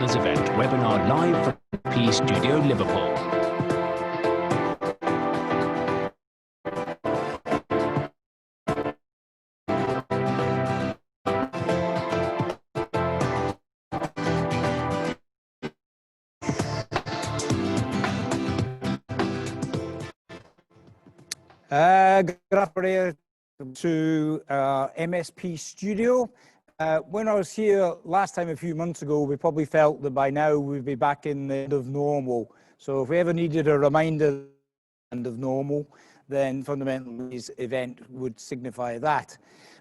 Partners event webinar live from MSP Studio, Liverpool. Good afternoon to MSP Studio. When I was here last time a few months ago, we probably felt that by now we'd be back in the end of normal. So if we ever needed a reminder of the end of normal, then fundamentally this event would signify that.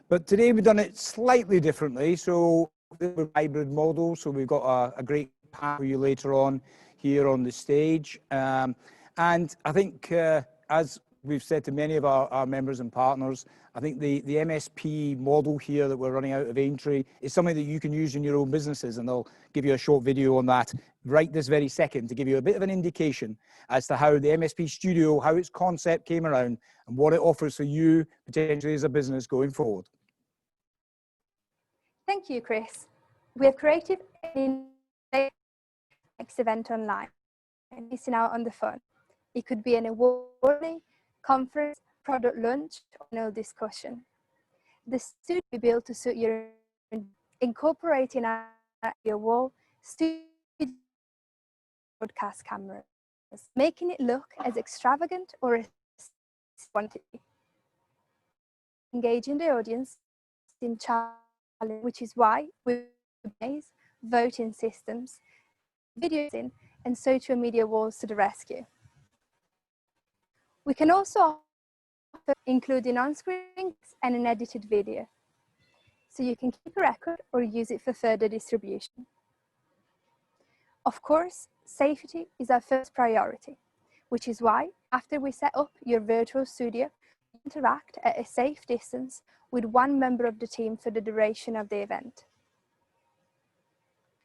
But today we've done it slightly differently. So we're a hybrid model. So we've got a great panel for you later on here on the stage. And I think as we've said to many of our members and partners, I think the MSP model here that we're running out of Aintree is something that you can use in your own businesses, and I'll give you a short video on that right this very second to give you a bit of an indication as to how the MSP Studio, how its concept came around and what it offers for you potentially as a business going forward. Thank you, Chris. We have created an next event online and listening out on the phone. It could be an award conference, product launch, or no discussion. The studio will be built to suit your incorporating your wall studio broadcast cameras, making it look as extravagant or as wanted. Engaging the audience in challenge, which is why we use voting systems, videos and social media walls to the rescue. We can also offer including on-screen and an edited video, so you can keep a record or use it for further distribution. Of course, safety is our first priority, which is why after we set up your virtual studio, you interact at a safe distance with one member of the team for the duration of the event.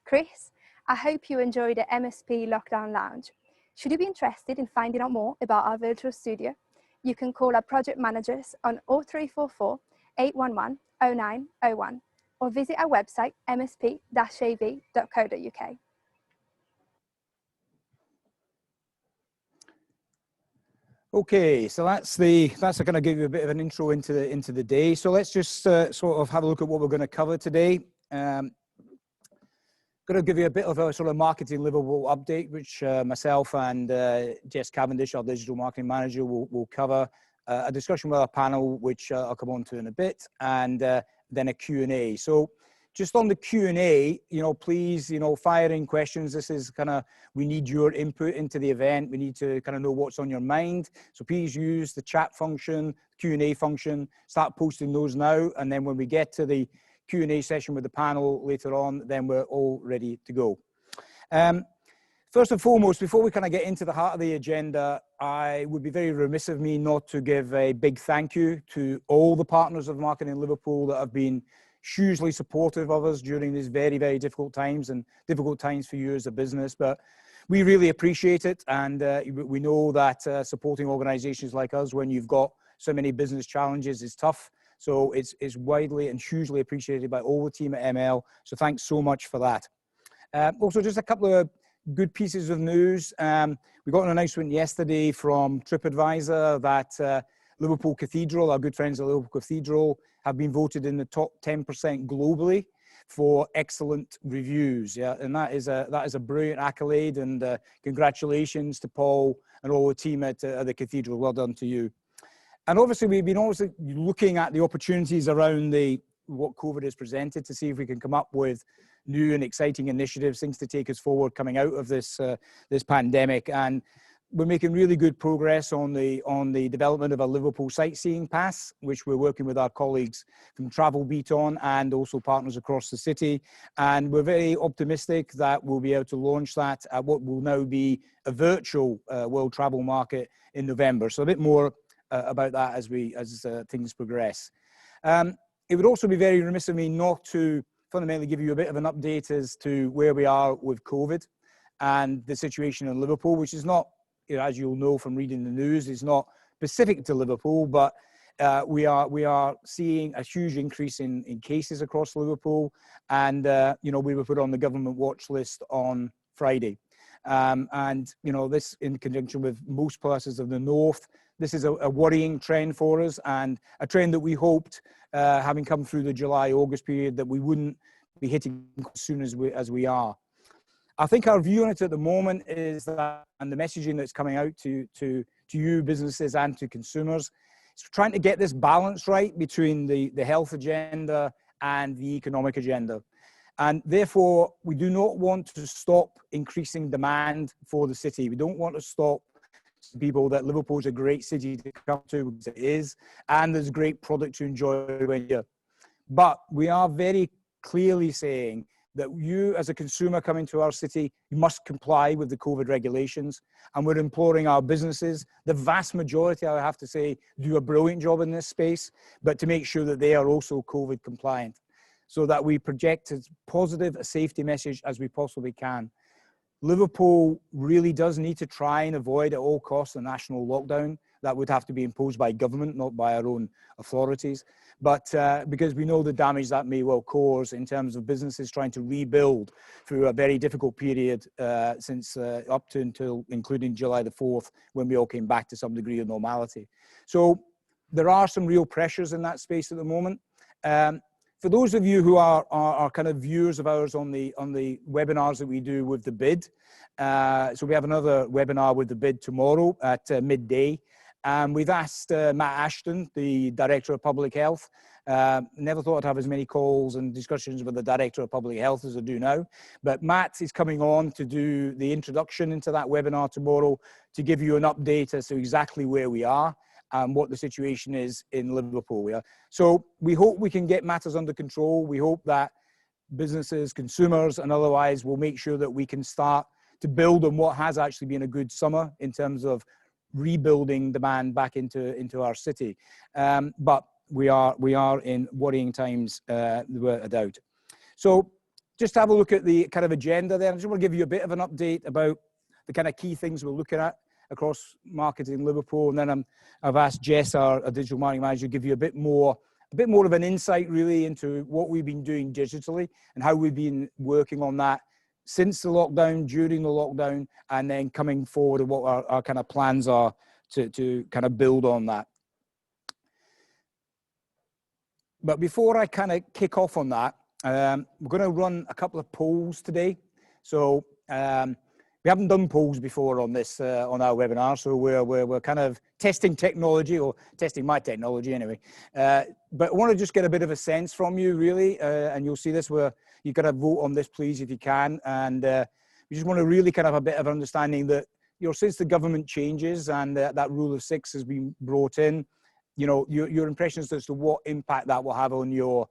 Chris, I hope you enjoyed the MSP Lockdown Lounge. Should you be interested in finding out more about our virtual studio, you can call our project managers on 0344 811 0901 or visit our website msp-av.co.uk. Okay, so that's going to give you a bit of an intro into the day. So let's just sort of have a look at what we're going to cover today. Going to give you a bit of a sort of marketing Liverpool update, which myself and Jess Cavendish, our digital marketing manager, will cover. A discussion with our panel, which I'll come on to in a bit, and then a Q&A. So just on the Q&A, please, fire in questions. This is we need your input into the event. We need to kind of know what's on your mind. So please use the chat function, Q&A function, start posting those now. And then when we get to the Q&A session with the panel later on, then we're all ready to go. First and foremost, before we kind of get into the heart of the agenda, I would be very remiss of me not to give a big thank you to all the partners of Marketing Liverpool that have been hugely supportive of us during these very, very difficult times, and difficult times for you as a business. But we really appreciate it, and we know that supporting organizations like us when you've got so many business challenges is tough. So it's widely and hugely appreciated by all the team at ML. So thanks so much for that. Also, just a couple of good pieces of news. We got an announcement yesterday from TripAdvisor that Liverpool Cathedral, our good friends at Liverpool Cathedral, have been voted in the top 10% globally for excellent reviews. Yeah, and that is a brilliant accolade, and congratulations to Paul and all the team at the Cathedral. Well done to you. And obviously, we've been also looking at the opportunities around what COVID has presented to see if we can come up with new and exciting initiatives, things to take us forward coming out of this pandemic. And we're making really good progress on the development of a Liverpool sightseeing pass, which we're working with our colleagues from Travel Beat on and also partners across the city. And we're very optimistic that we'll be able to launch that at what will now be a virtual World Travel Market in November. So a bit more about that as things progress. It would also be very remiss of me not to fundamentally give you a bit of an update as to where we are with COVID and the situation in Liverpool, which is not, as you'll know from reading the news, is not specific to Liverpool, but We are seeing a huge increase in cases across Liverpool, and we were put on the government watch list on Friday. And this, in conjunction with most places of the north, this is a worrying trend for us, and a trend that we hoped, having come through the July-August period, that we wouldn't be hitting as soon as we are. I think our view on it at the moment is that, and the messaging that's coming out to you businesses and to consumers, is trying to get this balance right between the health agenda and the economic agenda. And therefore, we do not want to stop increasing demand for the city. We don't want to stop people that Liverpool is a great city to come to, because it is, and there's great product to enjoy when you're. But we are very clearly saying that you, as a consumer coming to our city, you must comply with the COVID regulations. And we're imploring our businesses, the vast majority, I have to say, do a brilliant job in this space, but to make sure that they are also COVID compliant, so that we project as positive a safety message as we possibly can. Liverpool really does need to try and avoid at all costs a national lockdown. That would have to be imposed by government, not by our own authorities. But because we know the damage that may well cause in terms of businesses trying to rebuild through a very difficult period since up to until including July the 4th, when we all came back to some degree of normality. So there are some real pressures in that space at the moment. For those of you who are kind of viewers of ours on the webinars that we do with the bid, so we have another webinar with the bid tomorrow at midday. We've asked Matt Ashton, the Director of Public Health. Never thought I'd have as many calls and discussions with the Director of Public Health as I do now. But Matt is coming on to do the introduction into that webinar tomorrow to give you an update as to exactly where we are and what the situation is in Liverpool. So we hope we can get matters under control. We hope that businesses, consumers, and otherwise will make sure that we can start to build on what has actually been a good summer in terms of rebuilding demand back into our city. But we are in worrying times, without a doubt. So just have a look at the kind of agenda there. I just want to give you a bit of an update about the kind of key things we're looking at across marketing Liverpool, and then I've asked Jess, our digital marketing manager, to give you a bit more of an insight really into what we've been doing digitally and how we've been working on that since the lockdown, during the lockdown, and then coming forward and what our kind of plans are to kind of build on that. But before I kind of kick off on that, we're going to run a couple of polls today. So we haven't done polls before on this on our webinar, so we're kind of testing technology, or testing my technology anyway. But I want to just get a bit of a sense from you, really, and you'll see this where you've got to vote on this, please, if you can. And we just want to really kind of have a bit of understanding that, since the government changes and that rule of 6 has been brought in, your impressions as to what impact that will have on your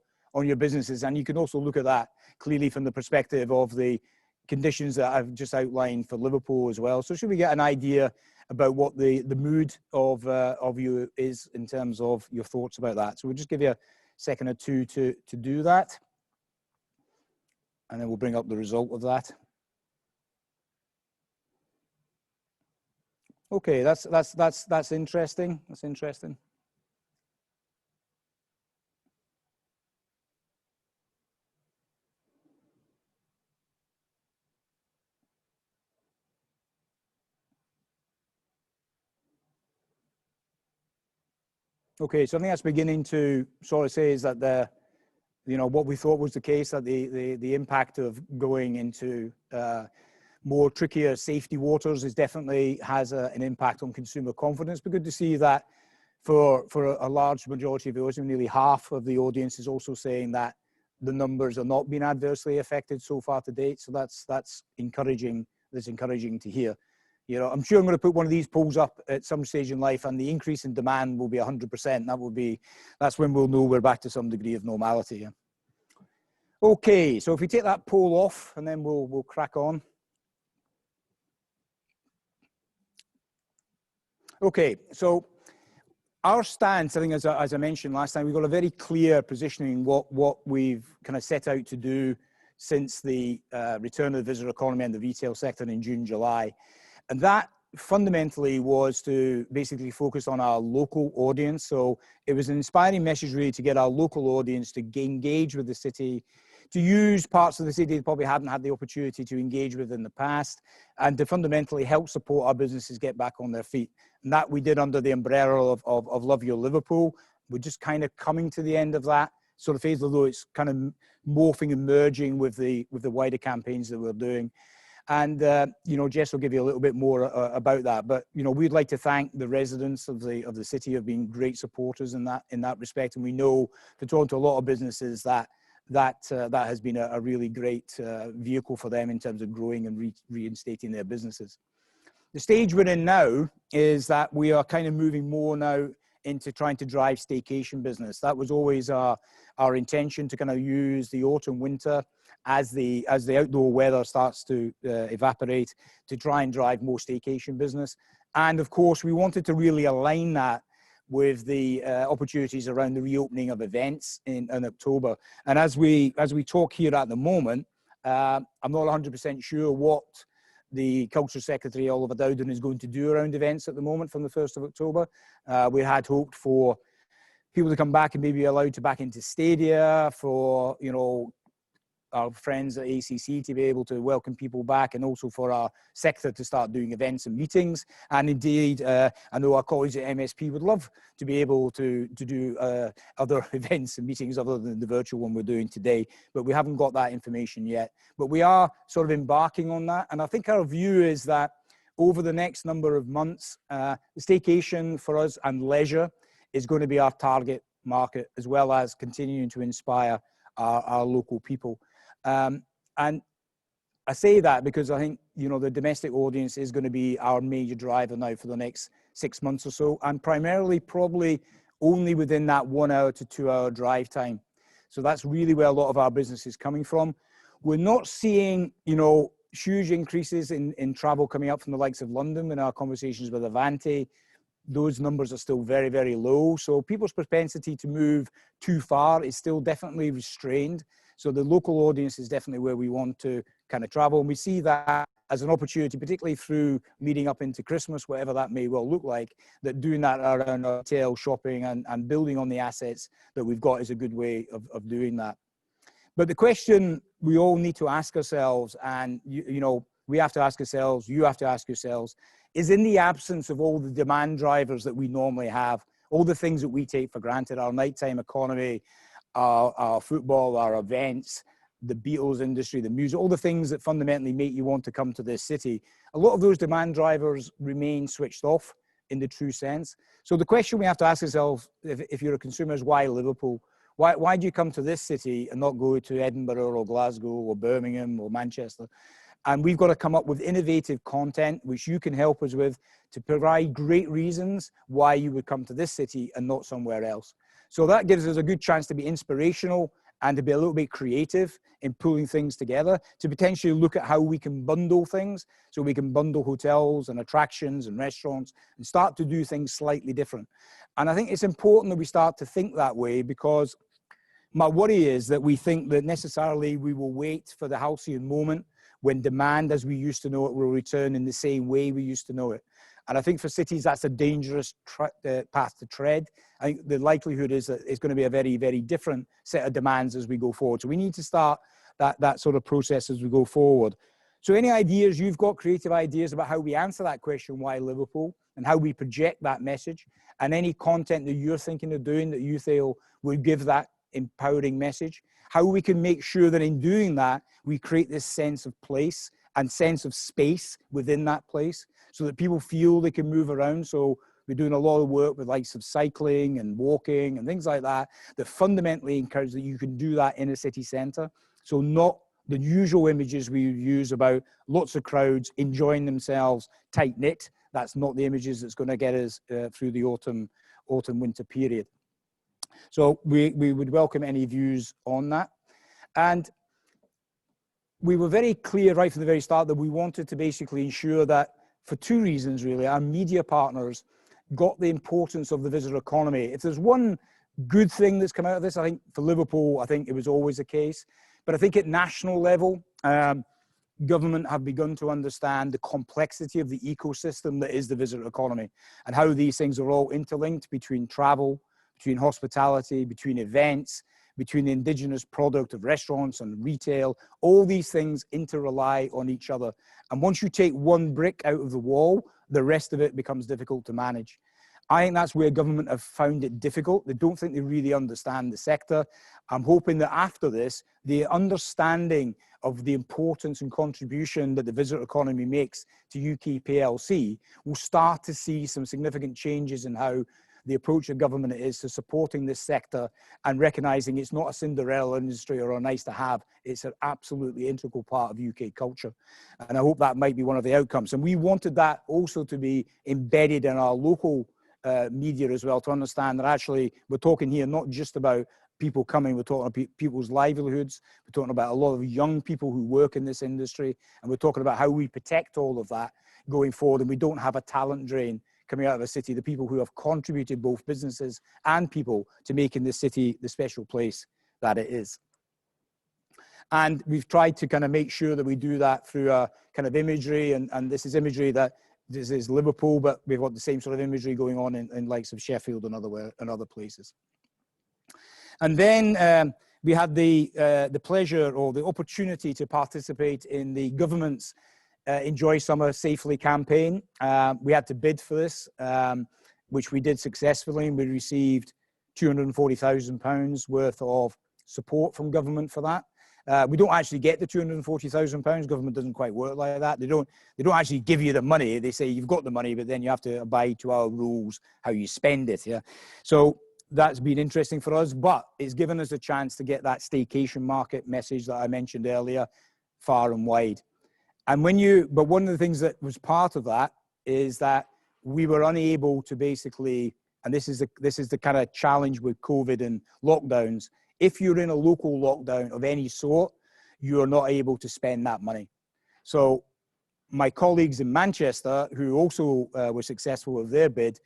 businesses. And you can also look at that clearly from the perspective of the conditions that I've just outlined for Liverpool as well. So should we get an idea about what the mood of you is in terms of your thoughts about that? So we'll just give you a second or two to do that, and then we'll bring up the result of that. Okay, that's interesting. That's interesting. Okay, so I think that's beginning to sort of say is that what we thought was the case, that the impact of going into more trickier safety waters definitely has an impact on consumer confidence. But good to see that for a large majority of viewers, nearly half of the audience is also saying that the numbers are not being adversely affected so far to date. So that's encouraging. That's encouraging to hear. I'm sure I'm going to put one of these polls up at some stage in life, and the increase in demand will be 100%. That's when we'll know we're back to some degree of normality. Yeah. Okay, so if we take that poll off, and then we'll crack on. Okay, so our stance, I think, as I mentioned last time, we've got a very clear positioning what we've kind of set out to do since the return of the visitor economy and the retail sector in June, July. And that fundamentally was to basically focus on our local audience. So it was an inspiring message really to get our local audience to engage with the city, to use parts of the city they probably hadn't had the opportunity to engage with in the past, and to fundamentally help support our businesses get back on their feet. And that we did under the umbrella of Love Your Liverpool. We're just kind of coming to the end of that sort of phase, although it's kind of morphing and merging with the wider campaigns that we're doing. And, you know, Jess will give you a little bit more about that. But, you know, we'd like to thank the residents of the city have been great supporters in that respect. And we know for talking to a lot of businesses that has been a really great vehicle for them in terms of growing and reinstating their businesses. The stage we're in now is that we are kind of moving more now into trying to drive staycation business. That was always our intention, to kind of use the autumn, winter as the outdoor weather starts to evaporate, to try and drive more staycation business. And of course, we wanted to really align that with the opportunities around the reopening of events in October. And as we talk here at the moment, I'm not 100% sure what the Culture Secretary, Oliver Dowden, is going to do around events at the moment from the 1st of October. We had hoped for people to come back and maybe allowed to back into stadia, for, you know, our friends at ACC to be able to welcome people back, and also for our sector to start doing events and meetings. And indeed, I know our colleagues at MSP would love to be able to do other events and meetings other than the virtual one we're doing today, but we haven't got that information yet. But we are sort of embarking on that. And I think our view is that over the next number of months, staycation for us and leisure is going to be our target market, as well as continuing to inspire our local people. And I say that because I think, you know, the domestic audience is going to be our major driver now for the next 6 months or so, and primarily probably only within that 1 hour to 2 hour drive time. So that's really where a lot of our business is coming from. We're not seeing, you know, huge increases in travel coming up from the likes of London. In our conversations with Avanti, those numbers are still very, very low. So people's propensity to move too far is still definitely restrained. So the local audience is definitely where we want to kind of travel. And we see that as an opportunity, particularly through leading up into Christmas, whatever that may well look like, that doing that around retail, shopping, and building on the assets that we've got is a good way of doing that. But the question we all need to ask ourselves, and you know, we have to ask ourselves, you have to ask yourselves, is in the absence of all the demand drivers that we normally have, all the things that we take for granted, our nighttime economy, our football, our events, the Beatles industry, the music, all the things that fundamentally make you want to come to this city, a lot of those demand drivers remain switched off in the true sense. So the question we have to ask ourselves, if you're a consumer, is why Liverpool? Why do you come to this city and not go to Edinburgh or Glasgow or Birmingham or Manchester? And we've got to come up with innovative content, which you can help us with, to provide great reasons why you would come to this city and not somewhere else. So that gives us a good chance to be inspirational and to be a little bit creative in pulling things together, to potentially look at how we can bundle things. So we can bundle hotels and attractions and restaurants and start to do things slightly different. And I think it's important that we start to think that way, because my worry is that we think that necessarily we will wait for the halcyon moment when demand as we used to know it will return in the same way we used to know it. And I think for cities, that's a dangerous path to tread. I think the likelihood is that it's going to be a very, very different set of demands as we go forward. So we need to start that sort of process as we go forward. So any ideas you've got, creative ideas about how we answer that question, why Liverpool, and how we project that message, and any content that you're thinking of doing that you feel would give that empowering message, how we can make sure that in doing that, we create this sense of place and sense of space within that place, so that people feel they can move around. So we're doing a lot of work with likes of cycling and walking and things like that, that fundamentally encourage that you can do that in a city centre. So not the usual images we use about lots of crowds enjoying themselves tight knit. That's not the images that's going to get us through the autumn winter period. So we would welcome any views on that. And we were very clear right from the very start that we wanted to basically ensure that, for two reasons really, our media partners got the importance of the visitor economy. If there's one good thing that's come out of this, I think for Liverpool, I think it was always the case. But I think at national level, government have begun to understand the complexity of the ecosystem that is the visitor economy and how these things are all interlinked between travel, between hospitality, between events, between the indigenous product of restaurants and retail. All these things interrely on each other. And once you take one brick out of the wall, the rest of it becomes difficult to manage. I think that's where government have found it difficult. They don't think they really understand the sector. I'm hoping that after this, the understanding of the importance and contribution that the visitor economy makes to UK PLC will start to see some significant changes in how the approach of government is to supporting this sector and recognizing it's not a Cinderella industry or a nice to have, it's an absolutely integral part of UK culture. And I hope that might be one of the outcomes. And we wanted that also to be embedded in our local media as well, to understand that actually we're talking here not just about people coming, we're talking about people's livelihoods, we're talking about a lot of young people who work in this industry, and we're talking about how we protect all of that going forward, and we don't have a talent drain coming out of a city, the people who have contributed, both businesses and people, to making this city the special place that it is. And we've tried to kind of make sure that we do that through a kind of imagery, and this is imagery that this is Liverpool, but we've got the same sort of imagery going on in likes of Sheffield and other places. And then we had the pleasure or the opportunity to participate in the government's Enjoy Summer Safely campaign. We had to bid for this, which we did successfully, and we received £240,000 worth of support from government for that. We don't actually get the £240,000. Government doesn't quite work like that. They don't actually give you the money. They say you've got the money, but then you have to abide to our rules how you spend it. Yeah, so that's been interesting for us, but it's given us a chance to get that staycation market message that I mentioned earlier far and wide. And but one of the things that was part of that is that we were unable to basically, and this is the kind of challenge with COVID and lockdowns. If you're in a local lockdown of any sort, you're not able to spend that money. So my colleagues in Manchester, who also were successful with their bid,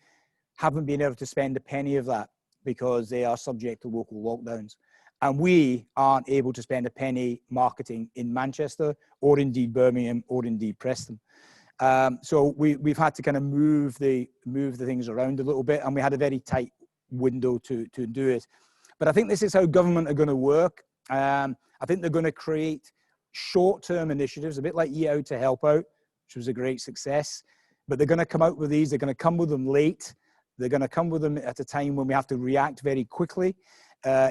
haven't been able to spend a penny of that because they are subject to local lockdowns. And we aren't able to spend a penny marketing in Manchester or indeed Birmingham or indeed Preston. So we've had to kind of move the things around a little bit, and we had a very tight window to do it. But I think this is how government are going to work. I think they're going to create short-term initiatives, a bit like Eat Out to Help Out, which was a great success. But they're going to come out with these. They're going to come with them late. They're going to come with them at a time when we have to react very quickly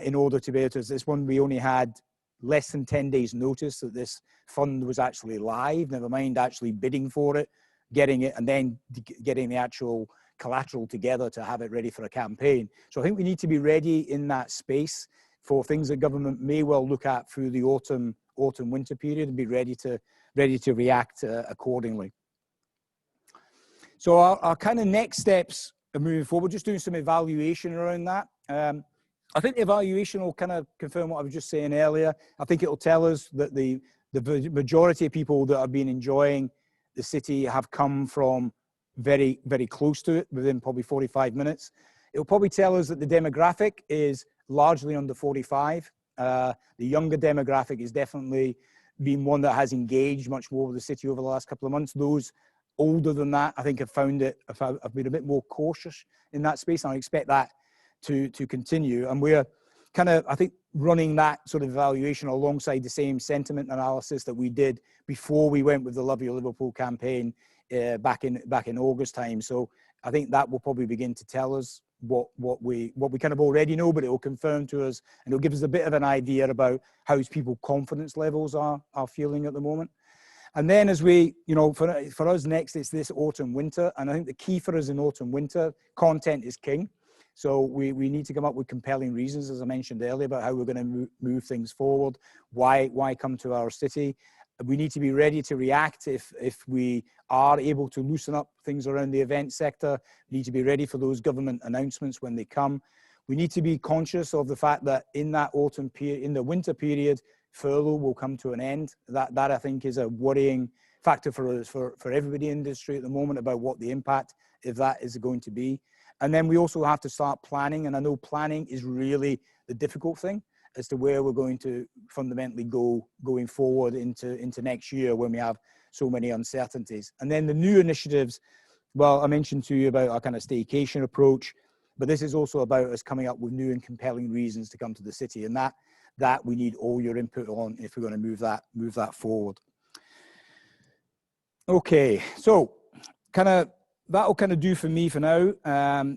in order to be able to. This one, we only had less than 10 days notice that this fund was actually live, never mind actually bidding for it, getting it, and then getting the actual collateral together to have it ready for a campaign. So I think we need to be ready in that space for things that government may well look at through the autumn winter period and be ready to react accordingly. So our kind of next steps are moving forward, just doing some evaluation around that. I think the evaluation will kind of confirm what I was just saying earlier. I think it will tell us that the majority of people that have been enjoying the city have come from very, very close to it, within probably 45 minutes. It will probably tell us that the demographic is largely under 45. The younger demographic is definitely been one that has engaged much more with the city over the last couple of months. Those older than that, I think, have been a bit more cautious in that space, and I expect that to continue. And we're kind of, I think, running that sort of evaluation alongside the same sentiment analysis that we did before we went with the Love Your Liverpool campaign back in August time. So I think that will probably begin to tell us what we kind of already know, but it will confirm to us, and it'll give us a bit of an idea about how people's confidence levels are feeling at the moment. And then as we, for us next, it's this autumn winter, and I think the key for us in autumn winter, content is king. So we need to come up with compelling reasons, as I mentioned earlier, about how we're going to move things forward. Why come to our city? We need to be ready to react if we are able to loosen up things around the event sector. We need to be ready for those government announcements when they come. We need to be conscious of the fact that in that autumn period, in the winter period, furlough will come to an end. That I think is a worrying factor for us, for everybody in the industry at the moment, about what the impact of that is going to be. And then we also have to start planning, and I know planning is really the difficult thing. as to where we're going to fundamentally going forward into next year when we have so many uncertainties. And then the new initiatives, well, I mentioned to you about our kind of staycation approach, but this is also about us coming up with new and compelling reasons to come to the city, and that we need all your input on if we're going to move that forward. Okay, so that'll kind of do for me for now.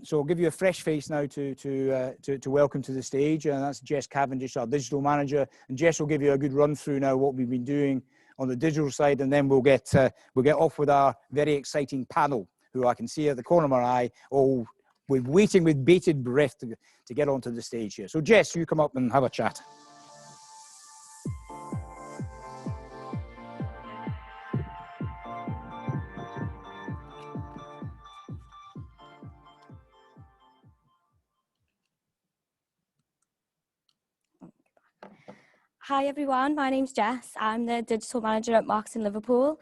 So I'll give you a fresh face now to welcome to the stage, and that's Jess Cavendish, our digital manager. And Jess will give you a good run through now what we've been doing on the digital side, and then we'll get off with our very exciting panel, who I can see at the corner of my eye. Oh, we're waiting with bated breath to get onto the stage here. So Jess, you come up and have a chat. Hi everyone, my name's Jess. I'm the digital manager at Marketing Liverpool,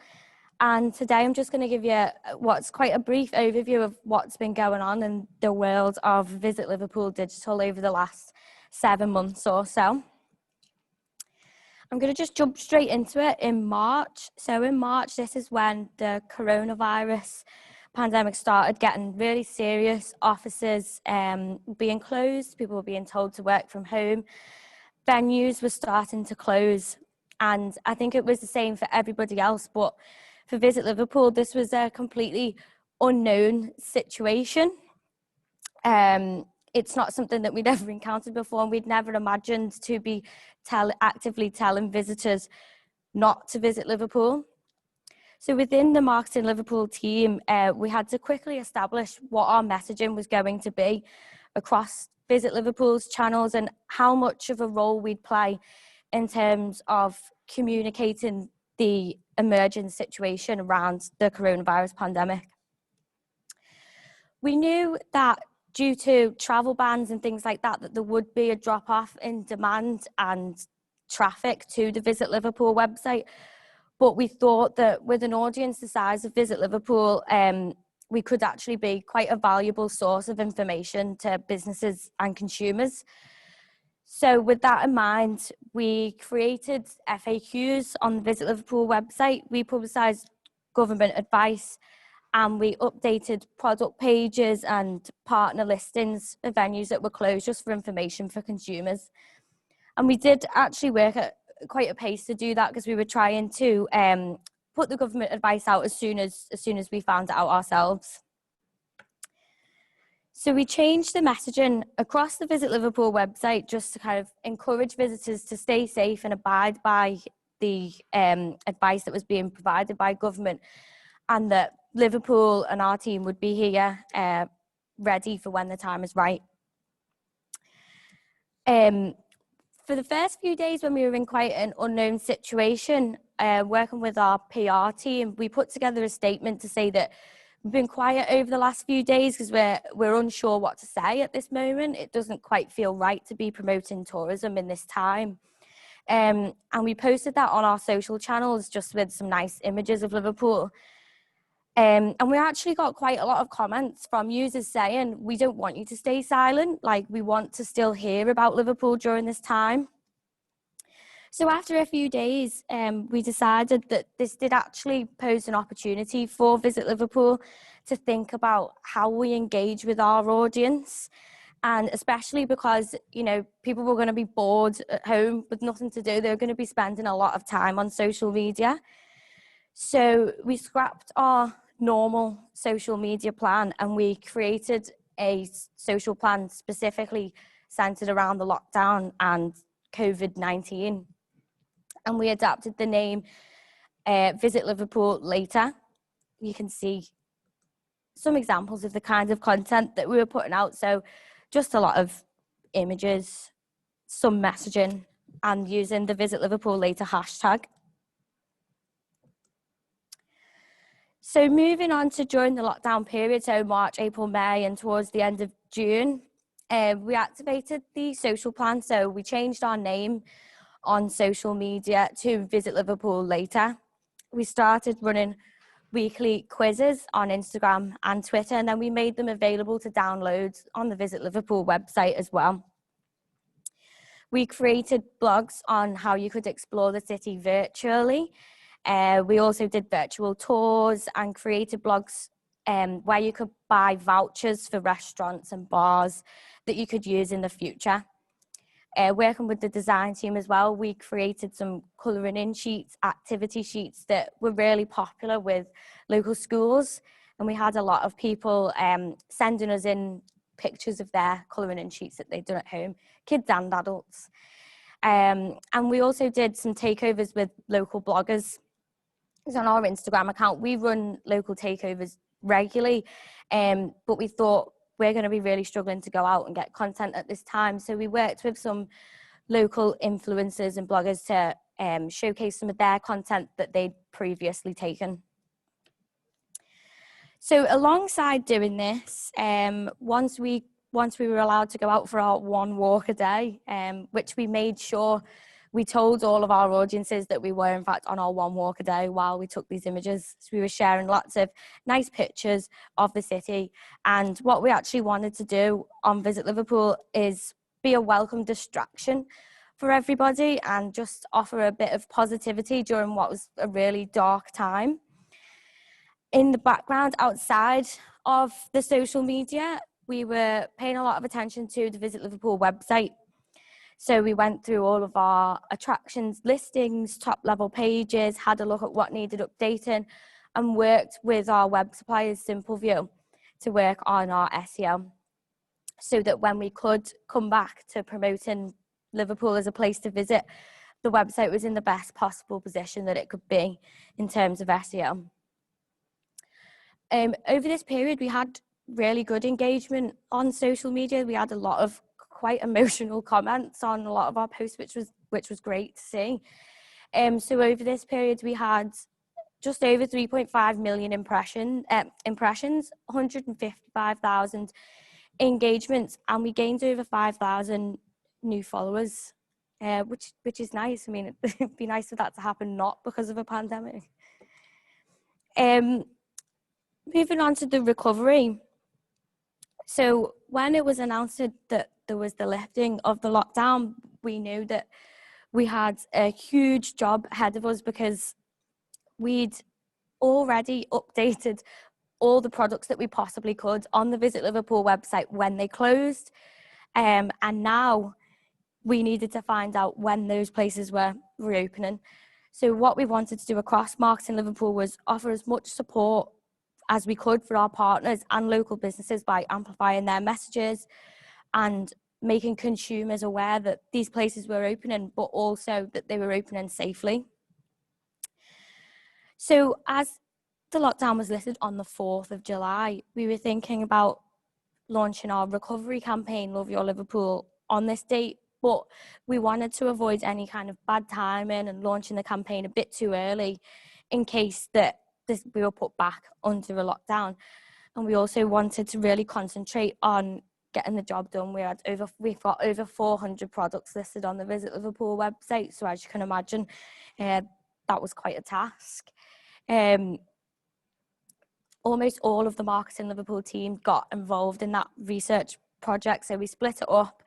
and today I'm just going to give you what's quite a brief overview of what's been going on in the world of Visit Liverpool Digital over the last 7 months or so. I'm going to just jump straight into it in March. So in March, this is when the coronavirus pandemic started getting really serious. Offices being closed, people were being told to work from home. Venues were starting to close, and I think it was the same for everybody else, but for Visit Liverpool this was a completely unknown situation. It's not something that we'd ever encountered before, and we'd never imagined to be actively telling visitors not to visit Liverpool. So within the Marketing Liverpool team, we had to quickly establish what our messaging was going to be across Visit Liverpool's channels and how much of a role we'd play in terms of communicating the emerging situation around the coronavirus pandemic. We knew that due to travel bans and things like that, that there would be a drop-off in demand and traffic to the Visit Liverpool website. But we thought that with an audience the size of Visit Liverpool, we could actually be quite a valuable source of information to businesses and consumers. So with that in mind, we created FAQs on the Visit Liverpool website. We publicised government advice, and we updated product pages and partner listings of venues that were closed just for information for consumers. And we did actually work at quite a pace to do that, because we were trying to put the government advice out as soon as we found it out ourselves. So we changed the messaging across the Visit Liverpool website just to kind of encourage visitors to stay safe and abide by the advice that was being provided by government, and that Liverpool and our team would be here ready for when the time is right. For the first few days when we were in quite an unknown situation, working with our PR team, we put together a statement to say that we've been quiet over the last few days because we're unsure what to say at this moment. It doesn't quite feel right to be promoting tourism in this time. And we posted that on our social channels just with some nice images of Liverpool. And we actually got quite a lot of comments from users saying, we don't want you to stay silent, like we want to still hear about Liverpool during this time. So after a few days, we decided that this did actually pose an opportunity for Visit Liverpool to think about how we engage with our audience. And especially because, you know, people were going to be bored at home with nothing to do. They were going to be spending a lot of time on social media. So we scrapped our normal social media plan and we created a social plan specifically centered around the lockdown and COVID-19. And we adapted the name Visit Liverpool Later. You can see some examples of the kind of content that we were putting out. So just a lot of images, some messaging, and using the Visit Liverpool Later hashtag. So moving on to during the lockdown period, so March, April, May, and towards the end of June, we activated the social plan. So we changed our name on social media to Visit Liverpool Later. We started running weekly quizzes on Instagram and Twitter, and then we made them available to download on the Visit Liverpool website as well. We created blogs on how you could explore the city virtually. We also did virtual tours and created blogs where you could buy vouchers for restaurants and bars that you could use in the future. Working with the design team as well, we created some colouring in sheets, activity sheets that were really popular with local schools. And we had a lot of people sending us in pictures of their colouring in sheets that they'd done at home, kids and adults. And we also did some takeovers with local bloggers. It's on our Instagram account. We run local takeovers regularly, but we thought we're going to be really struggling to go out and get content at this time. So we worked with some local influencers and bloggers to showcase some of their content that they'd previously taken. So alongside doing this, once we were allowed to go out for our one walk a day, which we made sure we told all of our audiences that we were in fact on our one walk a day while we took these images. So we were sharing lots of nice pictures of the city. And what we actually wanted to do on Visit Liverpool is be a welcome distraction for everybody and just offer a bit of positivity during what was a really dark time. In the background, outside of the social media, we were paying a lot of attention to the Visit Liverpool website. So we went through all of our attractions listings, top level pages, had a look at what needed updating, and worked with our web suppliers, SimpleView, to work on our SEO so that when we could come back to promoting Liverpool as a place to visit, the website was in the best possible position that it could be in terms of SEO. Over this period, we had really good engagement on social media. We had a lot of quite emotional comments on a lot of our posts, which was great to see. So over this period, we had just over 3.5 million impressions, 155,000 engagements, and we gained over 5,000 new followers, which is nice. I mean, it'd be nice for that to happen not because of a pandemic. Moving on to the recovery. So when it was announced that there was the lifting of the lockdown, we knew that we had a huge job ahead of us because we'd already updated all the products that we possibly could on the Visit Liverpool website when they closed. And now we needed to find out when those places were reopening. So what we wanted to do across Marketing Liverpool was offer as much support as we could for our partners and local businesses by amplifying their messages and making consumers aware that these places were opening, but also that they were opening safely. So as the lockdown was lifted on the 4th of July, we were thinking about launching our recovery campaign, Love Your Liverpool, on this date, but we wanted to avoid any kind of bad timing and launching the campaign a bit too early in case that we were put back under a lockdown. And we also wanted to really concentrate on getting the job done. We've got over 400 products listed on the Visit Liverpool website, so as you can imagine, that was quite a task. Almost all of the Marketing Liverpool team got involved in that research project, so we split it up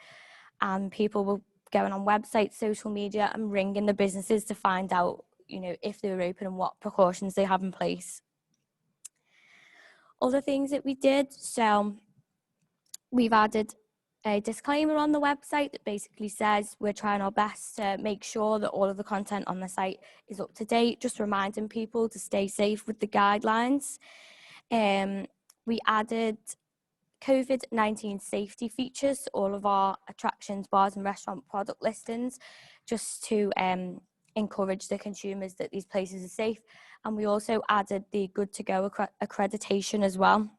and people were going on websites, social media and ringing the businesses to find out, you know, if they were open and what precautions they have in place. Other things that we did, so we've added a disclaimer on the website that basically says we're trying our best to make sure that all of the content on the site is up to date, just reminding people to stay safe with the guidelines. We added COVID-19 safety features to all of our attractions, bars and restaurant product listings, just to encourage the consumers that these places are safe. And we also added the Good to Go accreditation as well.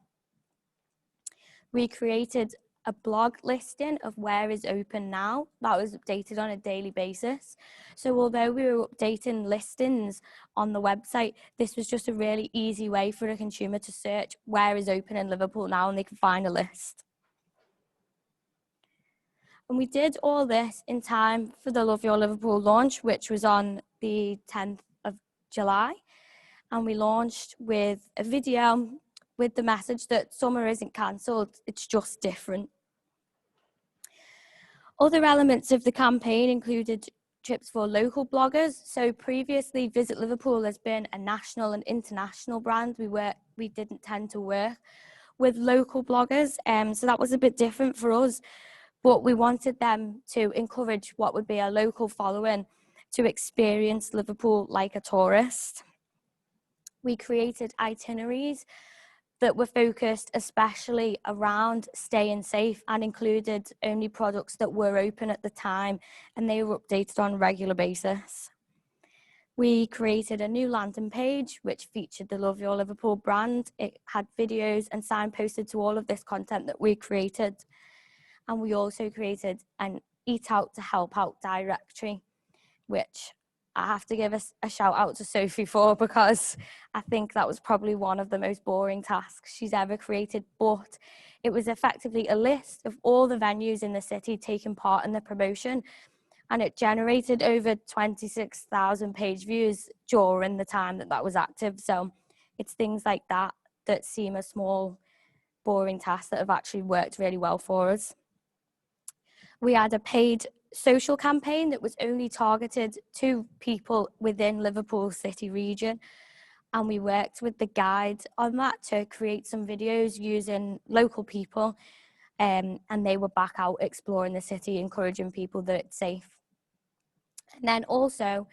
We created a blog listing of where is open now. That was updated on a daily basis. So although we were updating listings on the website, this was just a really easy way for a consumer to search where is open in Liverpool now and they can find a list. And we did all this in time for the Love Your Liverpool launch, which was on the 10th of July. And we launched with a video with the message that summer isn't cancelled, it's just different. Other elements of the campaign included trips for local bloggers. So previously, Visit Liverpool has been a national and international brand. We didn't tend to work with local bloggers, so that was a bit different for us. But we wanted them to encourage what would be a local following to experience Liverpool like a tourist. We created itineraries that were focused especially around staying safe and included only products that were open at the time, and they were updated on a regular basis. We created a new landing page which featured the Love Your Liverpool brand. It had videos and signposted to all of this content that we created. And we also created an Eat Out to Help Out directory, which I have to give a shout out to Sophie for, because I think that was probably one of the most boring tasks she's ever created. But it was effectively a list of all the venues in the city taking part in the promotion, and it generated over 26,000 page views during the time that was active. So it's things like that that seem a small, boring task that have actually worked really well for us. We had a paid social campaign that was only targeted to people within Liverpool city region, and we worked with the guide on that to create some videos using local people, and they were back out exploring the city, encouraging people that it's safe. And then also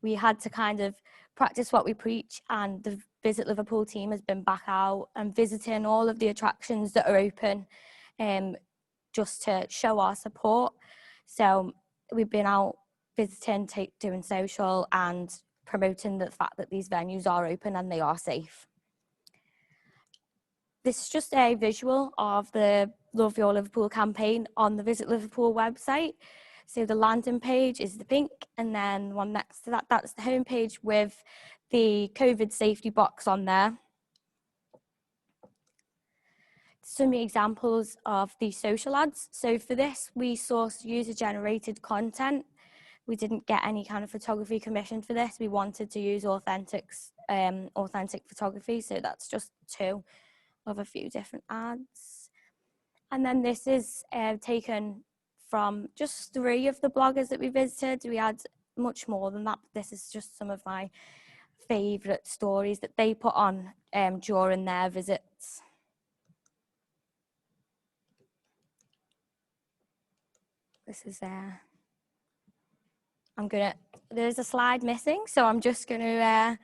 we had to kind of practice what we preach, and the Visit Liverpool team has been back out and visiting all of the attractions that are open, just to show our support. So we've been out visiting, doing social and promoting the fact that these venues are open and they are safe. This is just a visual of the Love Your Liverpool campaign on the Visit Liverpool website. So the landing page is the pink, and then one next to that, that's the homepage with the COVID safety box on there. Some examples of the social ads. So for this, we sourced user-generated content. We didn't get any kind of photography commissioned for this. We wanted to use authentic photography. So that's just two of a few different ads. And then this is taken from just 3 of the bloggers that we visited. We had much more than that. This is just some of my favourite stories that they put on during their visits. This is there's a slide missing, so I'm just gonna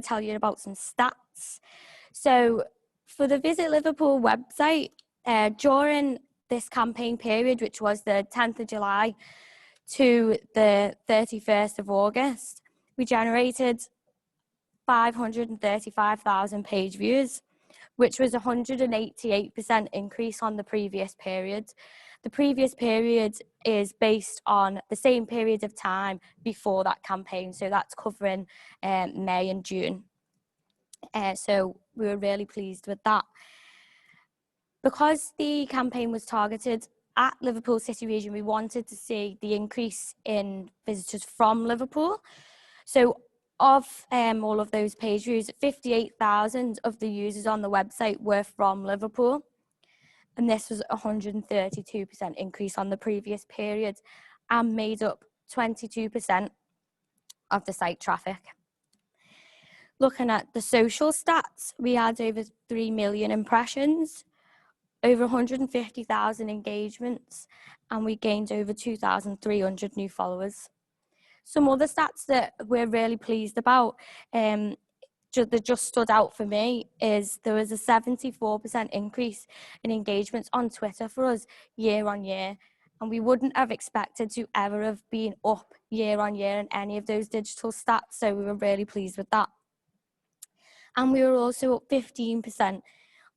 tell you about some stats. So for the Visit Liverpool website, during this campaign period, which was the 10th of July to the 31st of August, we generated 535,000 page views, which was a 188% increase on the previous period. The previous period is based on the same period of time before that campaign, so that's covering May and June. So we were really pleased with that. Because the campaign was targeted at Liverpool City Region, we wanted to see the increase in visitors from Liverpool. So of all of those page views, 58,000 of the users on the website were from Liverpool. And this was a 132% increase on the previous period and made up 22% of the site traffic. Looking at the social stats, we had over 3 million impressions, over 150,000 engagements, and we gained over 2,300 new followers. Some other stats that we're really pleased about that just stood out for me is there was a 74% increase in engagements on Twitter for us year on year, and we wouldn't have expected to ever have been up year on year in any of those digital stats, so we were really pleased with that. And we were also up 15%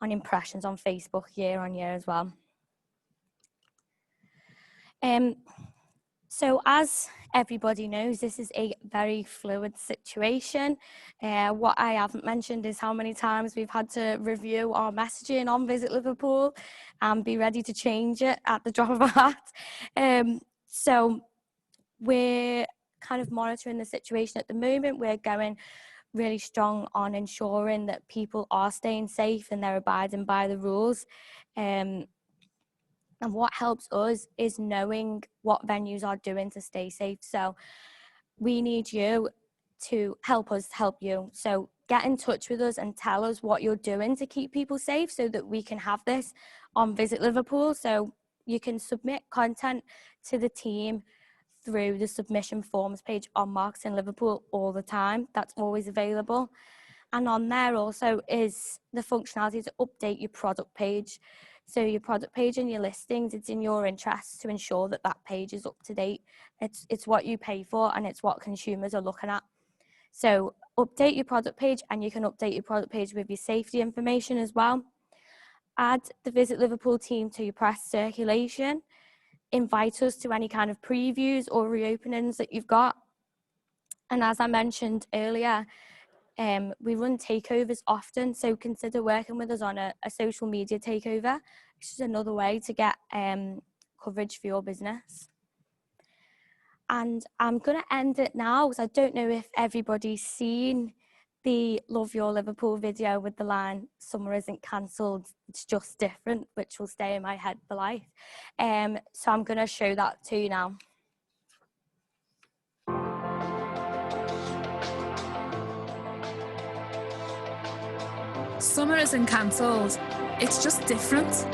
on impressions on Facebook year on year as well. So as everybody knows, this is a very fluid situation. What I haven't mentioned is how many times we've had to review our messaging on Visit Liverpool and be ready to change it at the drop of a hat. So we're kind of monitoring the situation at the moment. We're going really strong on ensuring that people are staying safe and they're abiding by the rules. And what helps us is knowing what venues are doing to stay safe. So we need you to help us help you. So get in touch with us and tell us what you're doing to keep people safe so that we can have this on Visit Liverpool. So you can submit content to the team through the submission forms page on Marketing Liverpool all the time. That's always available. And on there also is the functionality to update your product page. So your product page and your listings, it's in your interest to ensure that that page is up to date. It's what you pay for and it's what consumers are looking at. So update your product page, and you can update your product page with your safety information as well. Add the Visit Liverpool team to your press circulation. Invite us to any kind of previews or reopenings that you've got. And as I mentioned earlier, we run takeovers often, so consider working with us on a social media takeover. It's just another way to get coverage for your business. And I'm going to end it now because I don't know if everybody's seen the Love Your Liverpool video with the line, "Summer isn't cancelled, it's just different," which will stay in my head for life. So I'm going to show that to you now. Summer isn't cancelled, it's just different.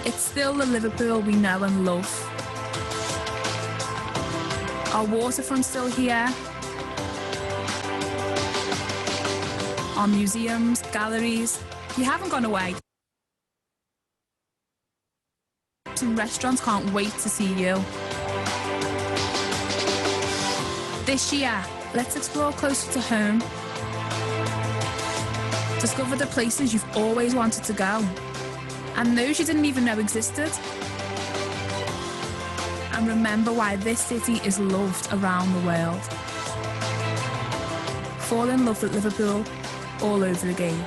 It's still the Liverpool we know and love. Our waterfront's still here. Our museums, galleries, you haven't gone away. And restaurants can't wait to see you. This year, let's explore closer to home. Discover the places you've always wanted to go, and those you didn't even know existed. And remember why this city is loved around the world. Fall in love with Liverpool all over again.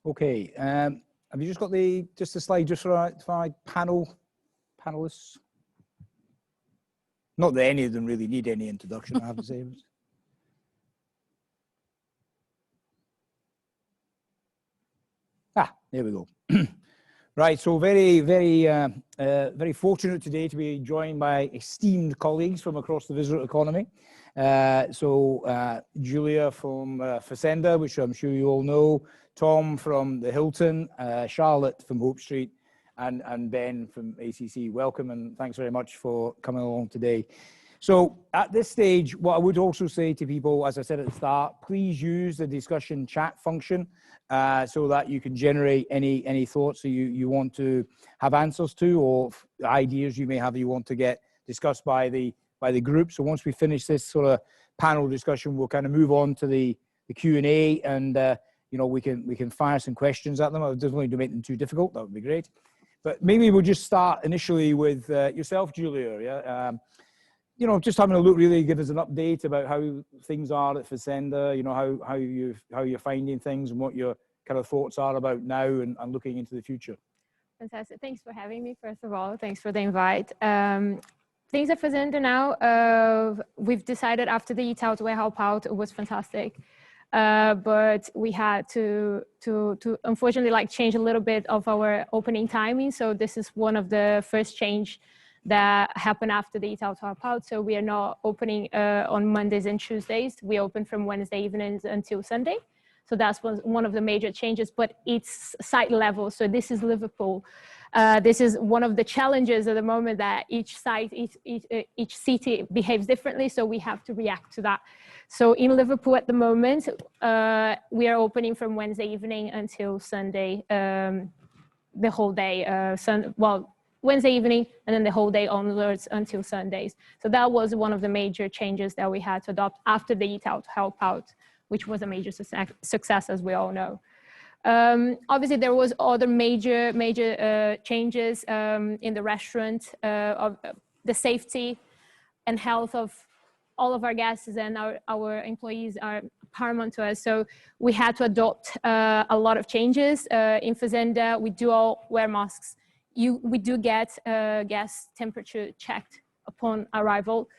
Okay, have you just got the slide just for our panelists? Not that any of them really need any introduction, I have to say. There we go. Right, so very fortunate today to be joined by esteemed colleagues from across the visitor economy. Julia from Fazenda, which I'm sure you all know, Tom from the Hilton, Charlotte from Hope Street, and Ben from ACC. Welcome and thanks very much for coming along today. So at this stage, what I would also say to people, as I said at the start, please use the discussion chat function so that you can generate any thoughts that you want to have answers to, or ideas you may have you want to get discussed by the group. So once we finish this sort of panel discussion, we'll kind of move on to the Q&A, and you know, we can fire some questions at them. I don't want to make them too difficult. That would be great. But maybe we'll just start initially with yourself, Julia. Yeah. You know, just having a look, really give us an update about how things are at Fazenda, you know, how you're finding things and what your kind of thoughts are about now and looking into the future. Fantastic. Thanks for having me, first of all. Thanks for the invite. Things at Fazenda now, we've decided after the Eat Out Wear Help Out, it was fantastic. But we had to unfortunately like change a little bit of our opening timing. So this is one of the first change that happened after the Eat Out Help Out. So we are not opening on Mondays and Tuesdays. We open from Wednesday evenings until Sunday. So that's one of the major changes, but it's site level. So this is Liverpool. This is one of the challenges at the moment, that each site, each city behaves differently. So we have to react to that. So in Liverpool at the moment, we are opening from Wednesday evening until Sunday, the whole day. Wednesday evening and then the whole day onwards until Sundays. So that was one of the major changes that we had to adopt after the Eat Out Help Out, which was a major success, as we all know. Obviously, there was other major changes in the restaurant, of the safety. and health of all of our guests and our employees are paramount to us. So we had to adopt a lot of changes. In Fazenda, we do all wear masks. We do get guest temperature checked upon arrival.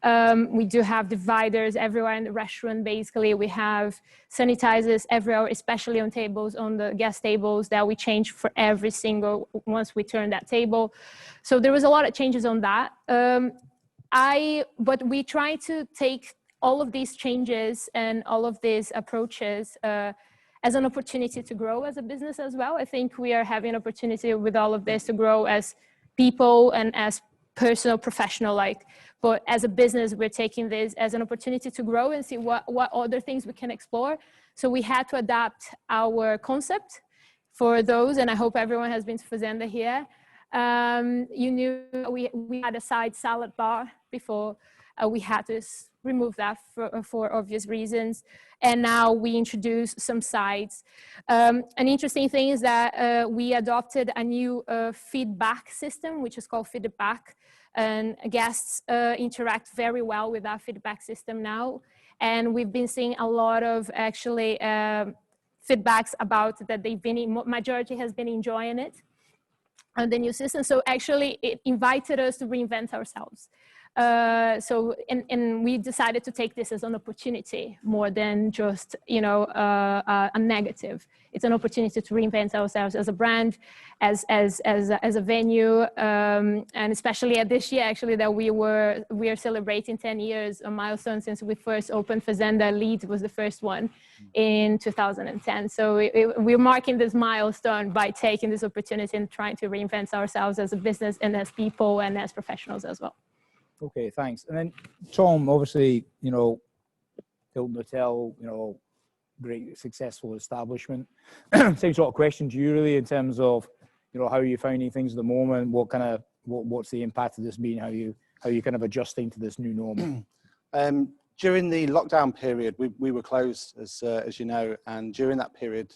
We do have dividers everywhere in the restaurant. Basically, we have sanitizers everywhere, especially on tables, on the guest tables, that we change for every single once we turn that table. So there was a lot of changes on that. But we try to take all of these changes and all of these approaches as an opportunity to grow as a business as well. I think we are having an opportunity with all of this to grow as people and as personal, professional, but as a business, we're taking this as an opportunity to grow and see what other things we can explore. So we had to adapt our concept for those, and I hope everyone has been to Fazenda here. You knew we had a side salad bar before. We had to remove that for obvious reasons. And now we introduce some sides. An interesting thing is that we adopted a new feedback system, which is called feedback. And guests interact very well with our feedback system now. And we've been seeing a lot of actually feedbacks about that majority has been enjoying it. And the new system. So actually it invited us to reinvent ourselves. And we decided to take this as an opportunity more than just, a negative. It's an opportunity to reinvent ourselves as a brand, as a venue, and especially at this year, actually, that we are celebrating 10 years, a milestone since we first opened Fazenda. Leeds was the first one in 2010. So we're marking this milestone by taking this opportunity and trying to reinvent ourselves as a business and as people and as professionals as well. Okay, thanks. And then Tom, obviously, Hilton Hotel, great successful establishment. Same sort of question to you really in terms of, how are you finding things at the moment? What's the impact of this been? How are you kind of adjusting to this new normal? During the lockdown period, we were closed, as you know, and during that period,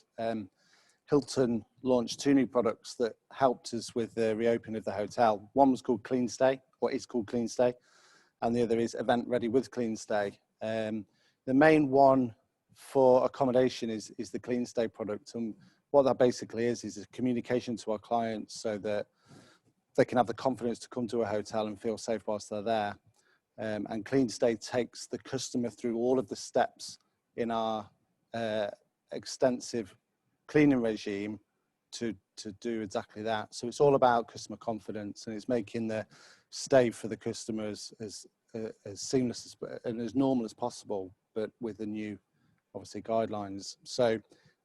Hilton launched 2 new products that helped us with the reopening of the hotel. One was called Clean Stay, or is called Clean Stay, and the other is Event Ready with Clean Stay. The main one for accommodation is the Clean Stay product, and what that basically is a communication to our clients so that they can have the confidence to come to a hotel and feel safe whilst they're there. And Clean Stay takes the customer through all of the steps in our extensive cleaning regime to do exactly that. So it's all about customer confidence, and it's making the stay for the customers as seamless and as normal as possible, but with the new, obviously, guidelines. So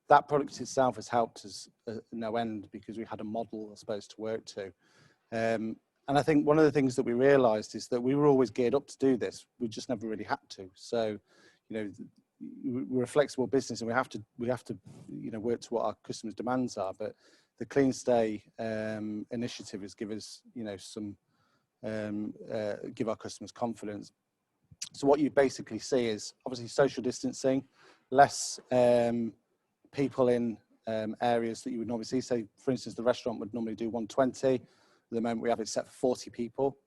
that product itself has helped us no end because we had a model, I suppose, to work to. And I think one of the things that we realised is that we were always geared up to do this. We just never really had to. So, we're a flexible business, and we have to work to what our customers' demands are. But the Clean Stay initiative has given us, give our customers confidence. So what you basically see is obviously social distancing, less people in areas that you would normally see. So, for instance, the restaurant would normally do 120. At the moment, we have it set for 40 people.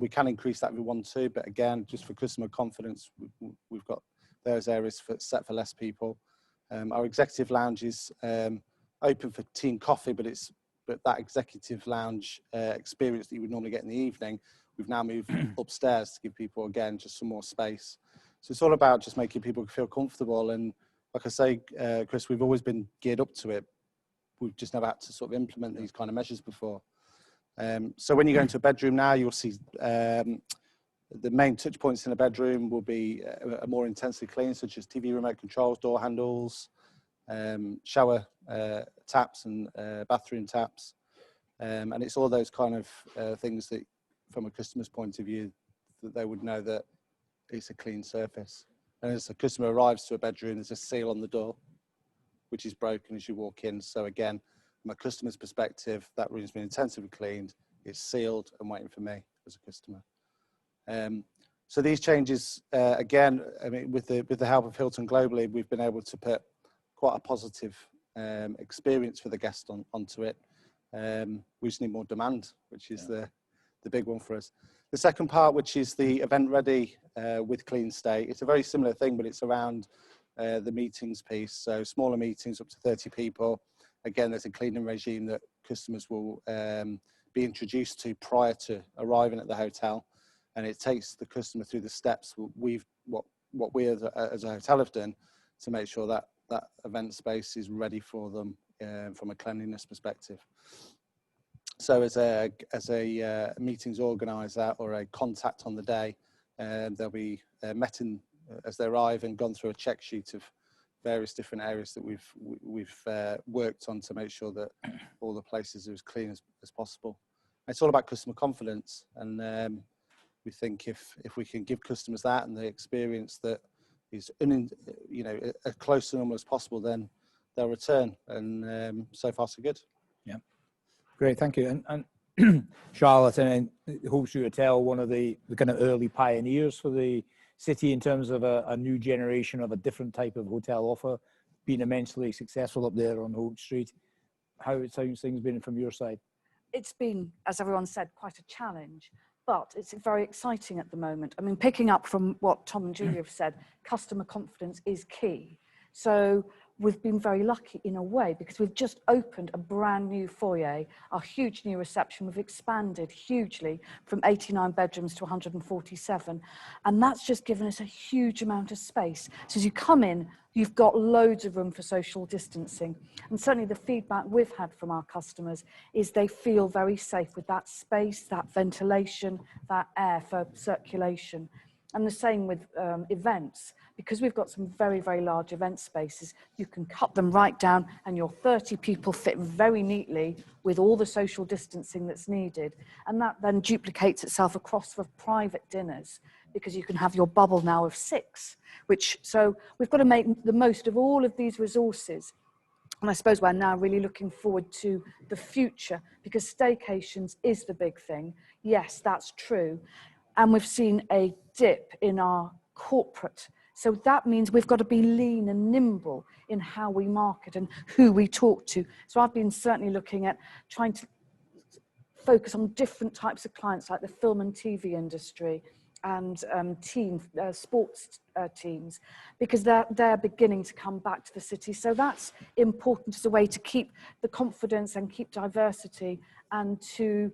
We can increase that if we want to, but again, just for customer confidence, we've got those areas set for less people. Our executive lounge is open for tea and coffee, but that executive lounge experience that you would normally get in the evening, we've now moved upstairs to give people, again, just some more space. So it's all about just making people feel comfortable. And like I say, Chris, we've always been geared up to it. We've just never had to sort of implement these kind of measures before. So when you go into a bedroom now, you'll see the main touch points in a bedroom will be more intensely clean, such as TV remote controls, door handles, shower taps and bathroom taps. And it's all those kind of things that, from a customer's point of view, that they would know that it's a clean surface. And as a customer arrives to a bedroom, there's a seal on the door, which is broken as you walk in. So again, from a customer's perspective, that room's been intensively cleaned, it's sealed and waiting for me as a customer. So these changes, again, I mean, with the help of Hilton globally, we've been able to put quite a positive experience for the guest onto it. We just need more demand, which is the big one for us. The second part, which is the event ready with clean state, it's a very similar thing, but it's around the meetings piece. So smaller meetings up to 30 people. Again, there's a cleaning regime that customers will be introduced to prior to arriving at the hotel, and it takes the customer through the steps what we as a hotel have done to make sure that that event space is ready for them from a cleanliness perspective. So as a meetings organizer or a contact on the day, they'll be met in as they arrive and gone through a check sheet of various different areas that we've worked on to make sure that all the places are as clean as possible. It's all about customer confidence, and we think if we can give customers that and the experience that is as close to normal as possible, then they'll return. And so far so good. Yeah, great, thank you. And Charlotte and Hopes Hotel, one of the kind of early pioneers for the city in terms of a new generation of a different type of hotel offer, been immensely successful up there on Hope Street. How's things been from your side? It's been, as everyone said, quite a challenge, but it's very exciting at the moment. I mean, picking up from what Tom and Julia have said, customer confidence is key. So we've been very lucky in a way because we've just opened a brand new foyer, a huge new reception. We've expanded hugely from 89 bedrooms to 147. And that's just given us a huge amount of space. So as you come in, you've got loads of room for social distancing. And certainly the feedback we've had from our customers is they feel very safe with that space, that ventilation, that air for circulation. And the same with events. Because we've got some very, very large event spaces, you can cut them right down and your 30 people fit very neatly with all the social distancing that's needed. And that then duplicates itself across for private dinners because you can have your bubble now of 6, so we've got to make the most of all of these resources. And I suppose we're now really looking forward to the future because staycations is the big thing. Yes, that's true. And we've seen a dip in our corporate. So that means we've got to be lean and nimble in how we market and who we talk to. So I've been certainly looking at trying to focus on different types of clients like the film and TV industry and sports teams, because they're beginning to come back to the city. So that's important as a way to keep the confidence and keep diversity and to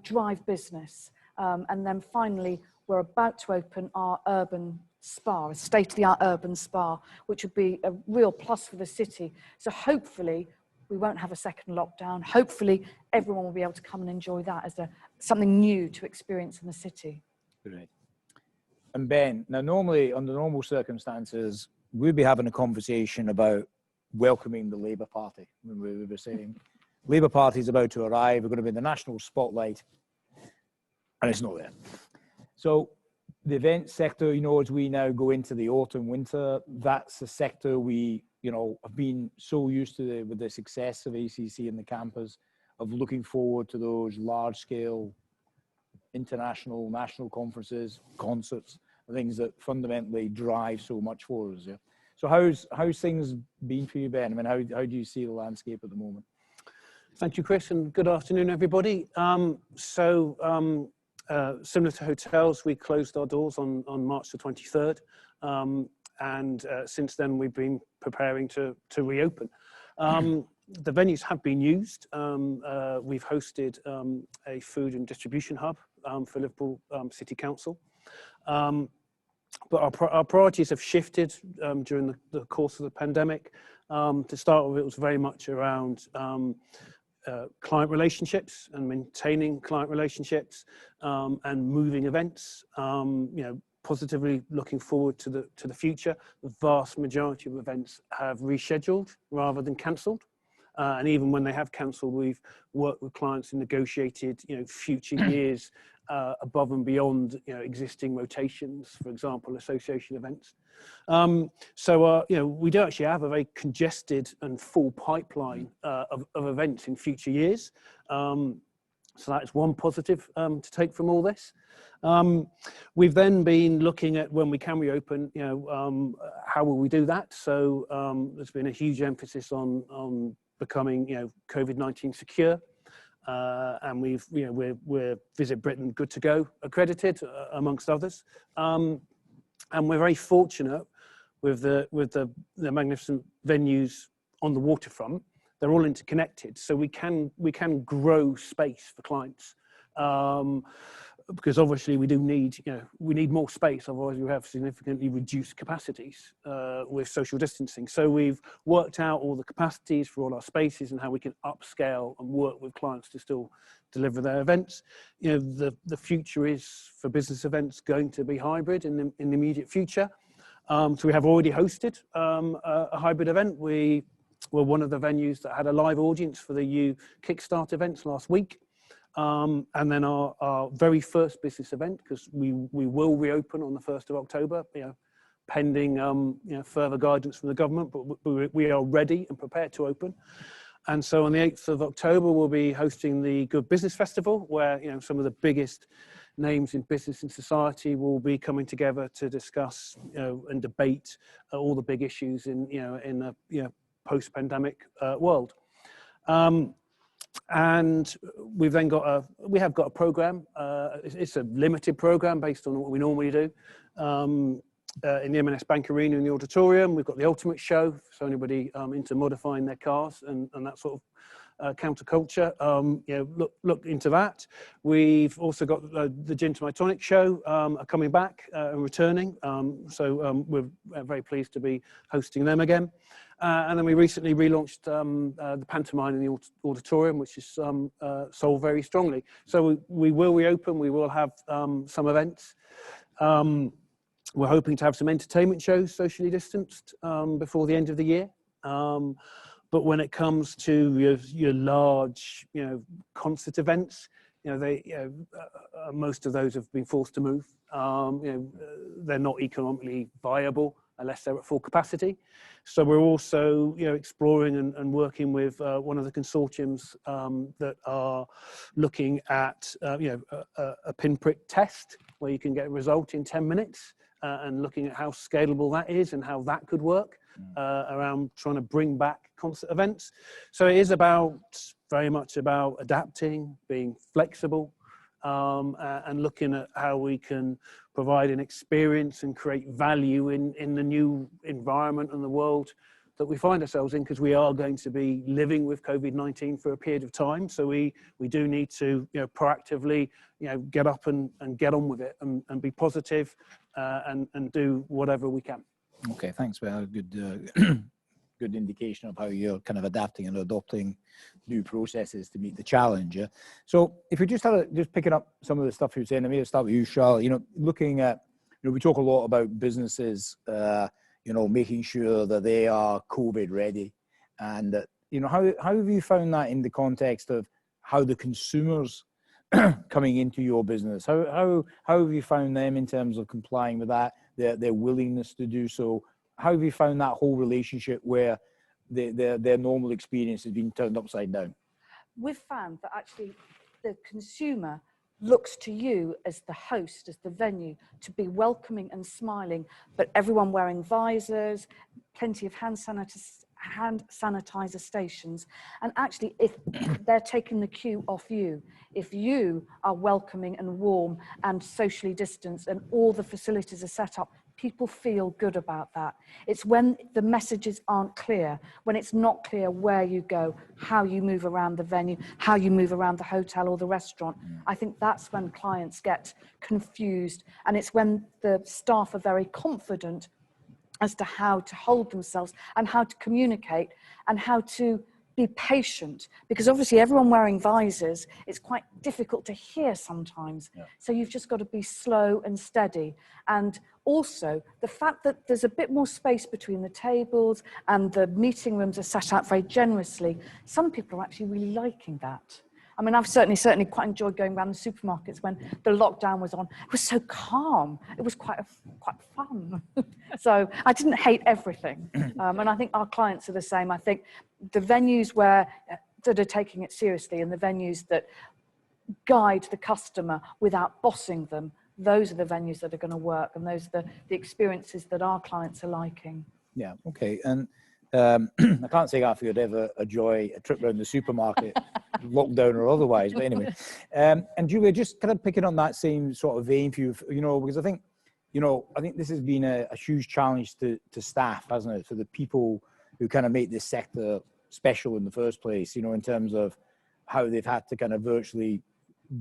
drive business. And then finally, we're about to open our urban spa, a state-of-the-art urban spa, which would be a real plus for the city. So hopefully we won't have a second lockdown. Hopefully everyone will be able to come and enjoy that as something new to experience in the city. Great. And Ben, now normally under normal circumstances, we'd be having a conversation about welcoming the Labour Party. When we were saying Labour Party is about to arrive, we're going to be in the national spotlight, and it's not there. So the event sector, as we now go into the autumn, winter, that's a sector we, have been so used to with the success of ACC in the campus, of looking forward to those large-scale international, national conferences, concerts, things that fundamentally drive so much for us. Yeah. So how's things been for you, Ben? I mean, how do you see the landscape at the moment? Thank you, Chris, and good afternoon, everybody. Similar to hotels, we closed our doors on March the 23rd. And since then, we've been preparing to reopen. The venues have been used. We've hosted a food and distribution hub for Liverpool City Council. But our priorities have shifted during the course of the pandemic. To start with, it was very much around client relationships and maintaining client relationships and moving events. Positively looking forward to the future. The vast majority of events have rescheduled rather than cancelled. And even when they have cancelled, we've worked with clients and negotiated, future years above and beyond, existing rotations, for example, association events. We do actually have a very congested and full pipeline of events in future years. So that's one positive to take from all this. We've then been looking at when we can reopen, how will we do that? So there's been a huge emphasis on becoming, COVID-19 secure. and we're Visit Britain Good to Go accredited, amongst others. And we're very fortunate with the magnificent venues on the waterfront. They're all interconnected, so we can grow space for clients. Because obviously we need more space, otherwise we have significantly reduced capacities with social distancing. So we've worked out all the capacities for all our spaces and how we can upscale and work with clients to still deliver their events. The future is for business events going to be hybrid in the immediate future. So we have already hosted a hybrid event. We were one of the venues that had a live audience for the U Kickstart events last week. And then our very first business event, because we will reopen on the 1st of October, pending further guidance from the government, but we are ready and prepared to open. And so on the 8th of October, we'll be hosting the Good Business Festival, where some of the biggest names in business and society will be coming together to discuss and debate all the big issues in a post-pandemic world. And we've then got a program. It's a limited program based on what we normally do. In the M&S Bank Arena in the auditorium, we've got the Ultimate Show, so anybody into modifying their cars and that sort of counterculture, look into that. We've also got the Gin to My Tonic show are coming back and returning, so we're very pleased to be hosting them again. And then we recently relaunched the pantomime in the auditorium, which is sold very strongly. So we will reopen. We will have some events. We're hoping to have some entertainment shows socially distanced before the end of the year. But when it comes to your large, concert events, most of those have been forced to move. They're not economically viable unless they're at full capacity. So we're also, exploring and working with one of the consortiums that are looking at, a pinprick test where you can get a result in 10 minutes and looking at how scalable that is and how that could work around trying to bring back concert events. So it is very much about adapting, being flexible, and looking at how we can provide an experience and create value in the new environment and the world that we find ourselves in, because we are going to be living with COVID-19 for a period of time. So we do need to proactively get up and get on with it and be positive and do whatever we can. Okay, thanks. Well, good good indication of how you're kind of adapting and adopting new processes to meet the challenge. Yeah? So if we just picking up some of the stuff you're saying, I mean, I'll start with you, Charlotte. Looking at, we talk a lot about businesses, making sure that they are COVID ready, and how have you found that in the context of how the consumers coming into your business? How have you found them in terms of complying with that, their willingness to do so? How have you found that whole relationship where their normal experience has been turned upside down? We've found that actually the consumer looks to you as the host, as the venue, to be welcoming and smiling, but everyone wearing visors, plenty of hand sanitizer stations. And actually, if they're taking the cue off you, if you are welcoming and warm and socially distanced and all the facilities are set up, people feel good about that. It's when the messages aren't clear, when it's not clear where you go, how you move around the venue, how you move around the hotel or the restaurant. I think that's when clients get confused, and it's when the staff are very confident as to how to hold themselves and how to communicate and how to be patient, because obviously everyone wearing visors, it's quite difficult to hear sometimes. Yeah. So you've just got to be slow and steady. And also the fact that there's a bit more space between the tables and the meeting rooms are set out very generously, some people are actually really liking that. I mean, I've certainly quite enjoyed going around the supermarkets when the lockdown was on. It was so calm. It was quite fun. So I didn't hate everything. And I think our clients are the same. I think the venues that are taking it seriously and the venues that guide the customer without bossing them, those are the venues that are going to work, and those are the experiences that our clients are liking. Yeah, okay. And I can't say if you'd ever enjoy a trip around the supermarket, lockdown or otherwise, but anyway. And Julia, just kind of picking on that same sort of vein for you, because I think, I think this has been a huge challenge to staff, hasn't it? For the people who kind of make this sector special in the first place, in terms of how they've had to kind of virtually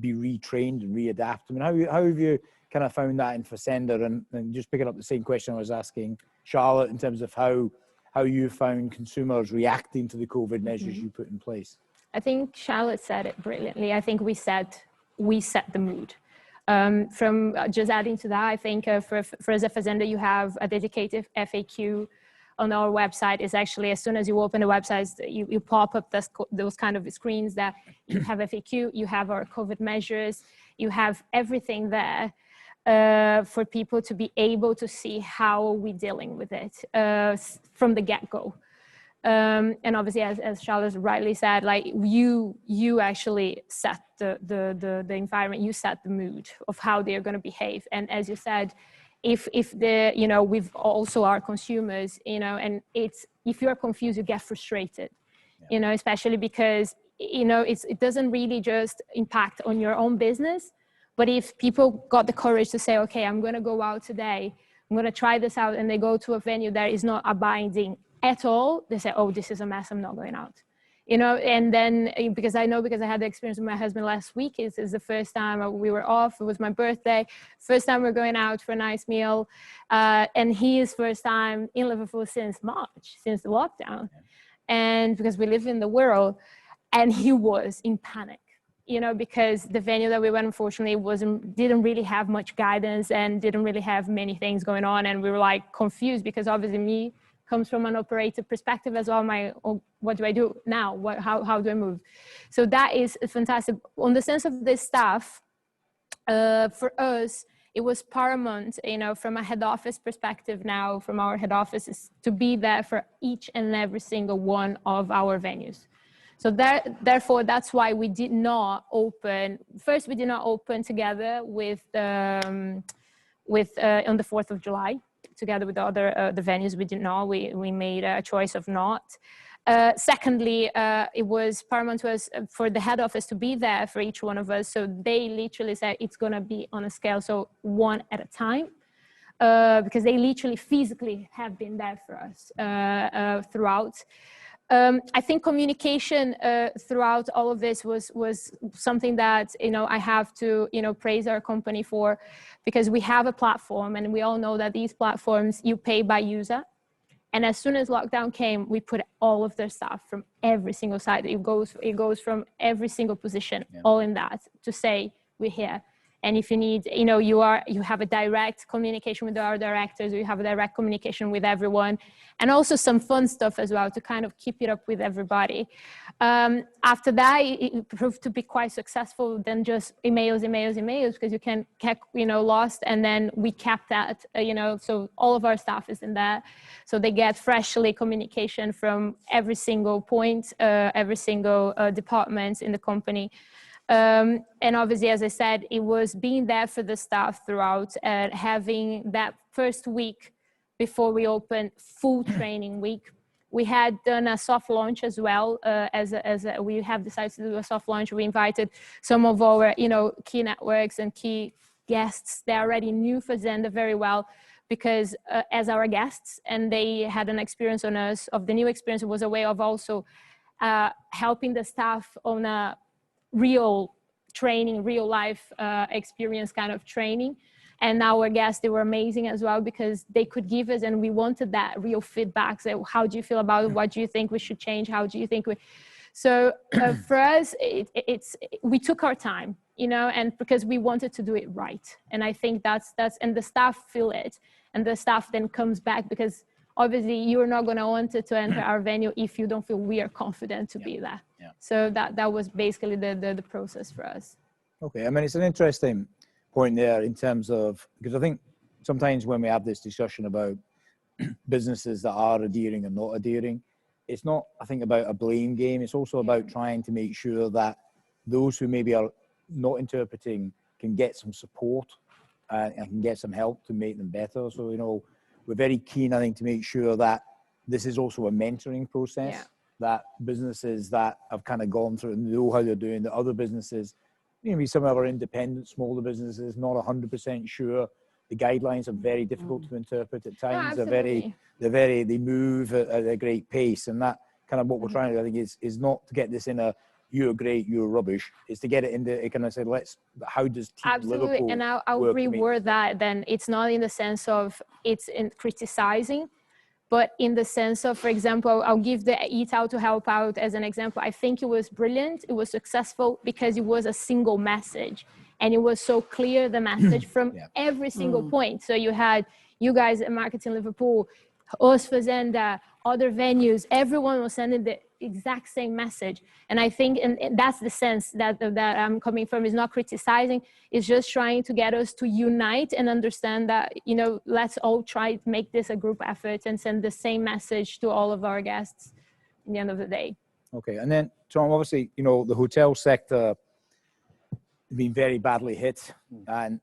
be retrained and readapt. I mean, how have you kind of found that in Fazenda? And just picking up the same question I was asking Charlotte in terms of how you found consumers reacting to the COVID measures you put in place. I think Charlotte said it brilliantly. I think we set the mood. From just adding to that, I think for as a Fazenda, you have a dedicated FAQ on our website. Is actually, as soon as you open the website, you pop up those kind of screens that you have FAQ, you have our COVID measures, you have everything there for people to be able to see how we're dealing with it from the get-go. And obviously, as Charlotte rightly said, like you actually set the environment, you set the mood of how they're going to behave. And as you said, if we've also our consumers, and if you're confused, you get frustrated, especially because, it doesn't really just impact on your own business, but if people got the courage to say, okay, I'm going to go out today, I'm going to try this out, and they go to a venue that is not abiding at all, they say, oh, this is a mess, I'm not going out. And then because I had the experience with my husband last week, it's the first time we were off, it was my birthday, first time we're going out for a nice meal, and his first time in Liverpool since March, since the lockdown. And because we live in the world, and he was in panic, because the venue that we went, unfortunately, didn't really have much guidance and didn't really have many things going on, and we were like confused because obviously me comes from an operator perspective as well. What do I do now? How do I move? So that is fantastic. On the sense of this staff, for us, it was paramount, from a head office perspective now, from our head offices, to be there for each and every single one of our venues. So therefore, that's why we did not open. First, we did not open together on the 4th of July. Together with the other the venues, we did not. We made a choice of not. Secondly, it was paramount to us for the head office to be there for each one of us. So they literally said it's going to be on a scale, so one at a time, because they literally physically have been there for us throughout. I think communication throughout all of this was something that, I have to, praise our company for, because we have a platform and we all know that these platforms, you pay by user. And as soon as lockdown came, we put all of their staff from every single side. It goes from every single position, all in that, to say, we're here. And if you need, you have a direct communication with our directors, you have a direct communication with everyone, and also some fun stuff as well to kind of keep it up with everybody. After that, it proved to be quite successful than just emails, because you can get, lost. And then we kept that, so all of our staff is in there. So they get freshly communication from every single point, every single department in the company. And obviously, as I said, it was being there for the staff throughout, and having that first week before we opened, full training week. We had done a soft launch as well. We have decided to do a soft launch. We invited some of our, key networks and key guests. They already knew Fazenda very well, because as our guests, and they had an experience on us of the new experience. It was a way of also helping the staff on a real training, real life experience kind of training. And our guests, they were amazing as well, because they could give us, and we wanted that real feedback. So how do you feel about it? What do you think we should change? How do you think so for us, we took our time, and because we wanted to do it right. And I think that's, and the staff feel it, and the staff then comes back, because obviously you're not going to want to enter our venue if you don't feel we are confident to be there. Yeah. So that was basically the process for us. Okay, I mean, it's an interesting point there in terms of, because I think sometimes when we have this discussion about businesses that are adhering and not adhering, it's not, I think, about a blame game. It's also about trying to make sure that those who maybe are not interpreting can get some support and can get some help to make them better. So, we're very keen, I think, to make sure that this is also a mentoring process. Yeah. That businesses that have kind of gone through and know how they're doing, the other businesses, maybe some of our independent, smaller businesses, not 100% sure. The guidelines are very difficult to interpret at times. They move at a great pace, and that kind of what we're trying to do, I think, is not to get this in a you're great, you're rubbish. Is to get it into it kind of say, how does Team Absolutely, Liverpool and I'll work? reword that. Then it's not in the sense of it's in criticizing, but in the sense of, for example, I'll give the Eat Out to Help Out as an example. I think it was brilliant. It was successful because it was a single message, and it was so clear, the message from every single point. So you had you guys at Marketing Liverpool, us Fazenda, other venues, everyone was sending the exact same message. And I think, and that's the sense that I'm coming from, is not criticizing, it's just trying to get us to unite and understand that, you know, let's all try to make this a group effort and send the same message to all of our guests at the end of the day. Okay, and then, Tom, obviously, you know, the hotel sector has been very badly hit, and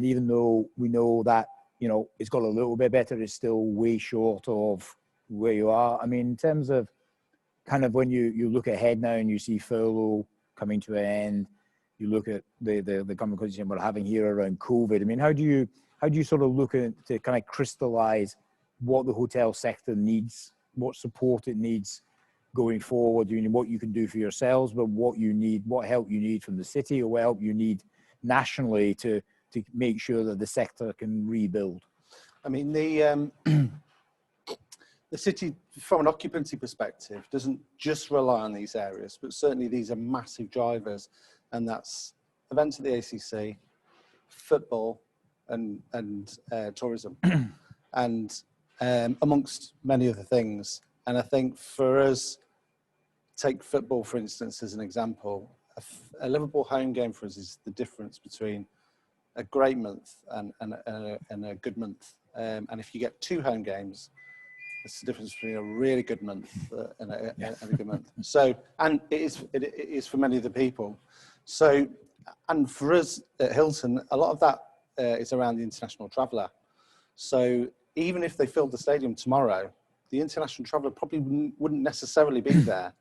even though we know that, you know, it's got a little bit better, it's still way short of where you are. I mean, in terms of kind of when you look ahead now and you see furlough coming to an end, you look at the conversation we're having here around COVID. I mean, how do you sort of look at to kind of crystallize what the hotel sector needs, what support it needs going forward, what you can do for yourselves, but what you need, what help you need from the city, or what help you need nationally to make sure that the sector can rebuild? I mean, the city, from an occupancy perspective, doesn't just rely on these areas, but certainly these are massive drivers, and that's events at the ACC, football, and tourism, and amongst many other things. And I think for us, take football, for instance, as an example, a Liverpool home game for us is the difference between a great month and a good month. And if you get 2 home games, it's the difference between a really good month and a good month. So, and it is for many of the people. So, and for us at Hilton, a lot of that is around the international traveller. So even if they filled the stadium tomorrow, the international traveller probably wouldn't necessarily be there.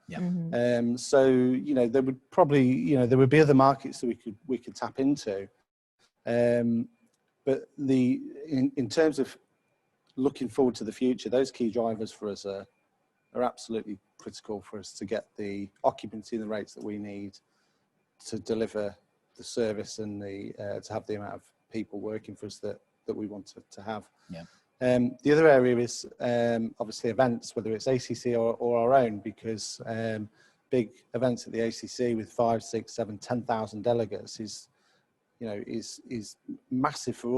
So, you know, there would probably, you know, there would be other markets that we could tap into. But in terms of looking forward to the future, those key drivers for us are absolutely critical for us to get the occupancy and the rates that we need to deliver the service and to have the amount of people working for us that we want to have. The other area is obviously events, whether it's ACC or our own, because big events at the ACC with 5, 6, 7, 10,000 delegates is massive for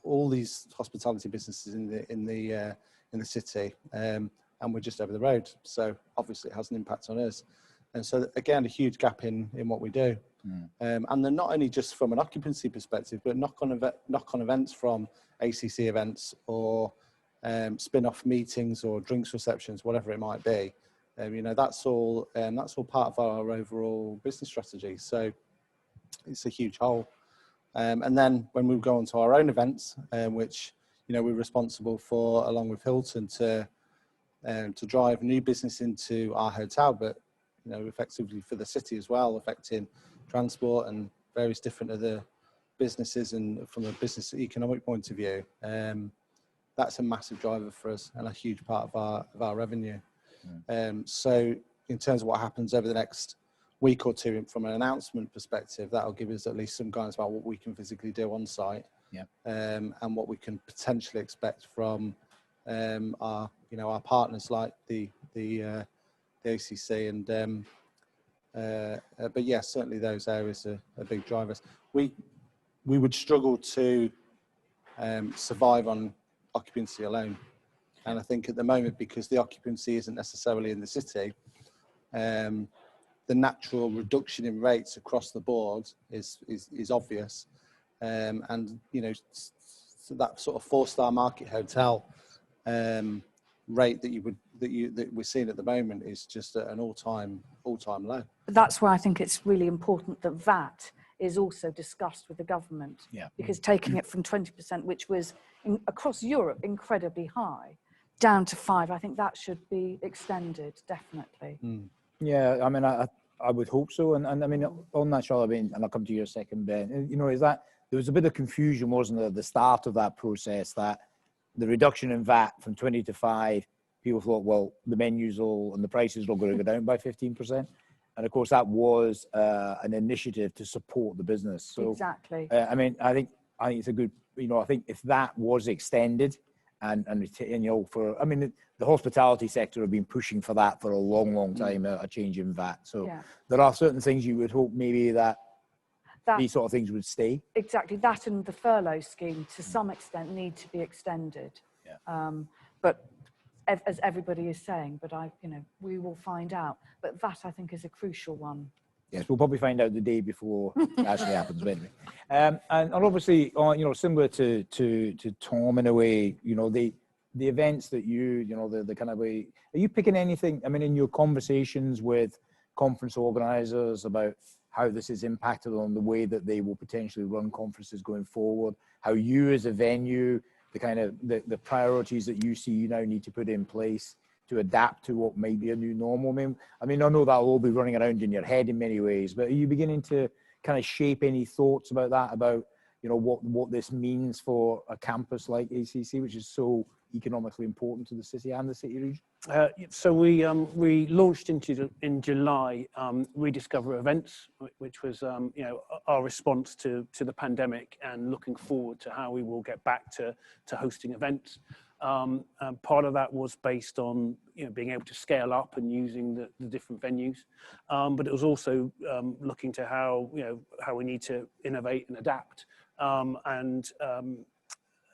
all these hospitality businesses in the city, and we're just over the road, so obviously it has an impact on us. And so again, a huge gap in what we do. And they're not only just from an occupancy perspective, but knock-on events from ACC events or spin-off meetings or drinks receptions, whatever it might be. You know, that's all part of our overall business strategy. So it's a huge hole. And then when we go on to our own events, which, you know, we're responsible for, along with Hilton, to drive new business into our hotel, but, you know, effectively for the city as well, affecting transport and various different other businesses, and from a business economic point of view, that's a massive driver for us and a huge part of our revenue. So in terms of what happens over the next week or two, from an announcement perspective, that'll give us at least some guidance about what we can physically do on site, and what we can potentially expect from our partners like the ACC, and but yeah, certainly those areas are big drivers. We would struggle to survive on occupancy alone, and I think at the moment, because the occupancy isn't necessarily in the city, the natural reduction in rates across the board is obvious, and, you know, so that sort of 4-star market hotel rate that we're seeing at the moment is just at an all-time low. That's why I think it's really important that VAT is also discussed with the government, because taking it from 20%, which was across Europe incredibly high, down to 5. I think that should be extended, definitely. Yeah, I mean, I would hope so. And I mean, on that, Charlotte, I mean, and I'll come to your second, Ben, you know, is that there was a bit of confusion, wasn't there, at the start of that process, that the reduction in VAT from 20 to 5, people thought, well, the menus and the prices are all going to go down by 15%. And of course, that was an initiative to support the business. So, exactly. I mean, I think it's a good, you know, I think if that was extended and you know, I mean, the hospitality sector have been pushing for that for a long time, a change in VAT. So there are certain things you would hope maybe that these sort of things would stay. Exactly, that and the furlough scheme to some extent need to be extended. But as everybody is saying, but you know, we will find out. But that I think is a crucial one. Yes, we'll probably find out the day before it actually happens, won't we? And obviously, you know, similar to Tom in a way, you know, the events that you know, the kind of way, are you picking anything, I mean, in your conversations with conference organisers about how this has impacted on the way that they will potentially run conferences going forward, how you as a venue, the kind of the priorities that you see you now need to put in place to adapt to what might be a new normal? I mean, I know that'll all be running around in your head in many ways, but are you beginning to kind of shape any thoughts about that, about, you know, what this means for a campus like ACC, which is so economically important to the city and the city region? So we launched in July Rediscover Events, which was you know, our response to the pandemic and looking forward to how we will get back to hosting events. And part of that was based on, you know, being able to scale up and using the different venues, but it was also looking to how, you know, how we need to innovate and adapt.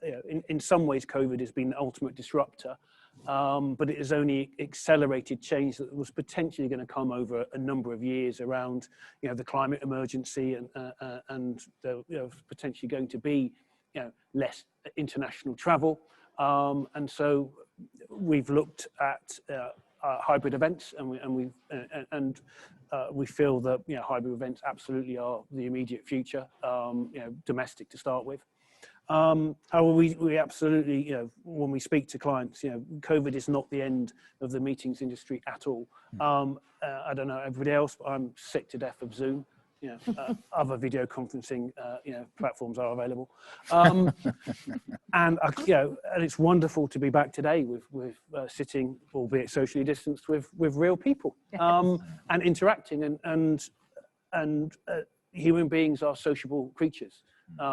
You know, in some ways, COVID has been the ultimate disruptor, but it has only accelerated change that was potentially going to come over a number of years around, you know, the climate emergency and the, you know, potentially going to be, you know, less international travel. And so we've looked at hybrid events, and we feel that, you know, hybrid events absolutely are the immediate future. You know, domestic to start with. However, we absolutely, you know, when we speak to clients, you know, COVID is not the end of the meetings industry at all. I don't know everybody else, but I'm sick to death of Zoom. You know, other video conferencing, you know, platforms are available. And you know, and it's wonderful to be back today with sitting, albeit socially distanced, with real people, and interacting, and human beings are sociable creatures.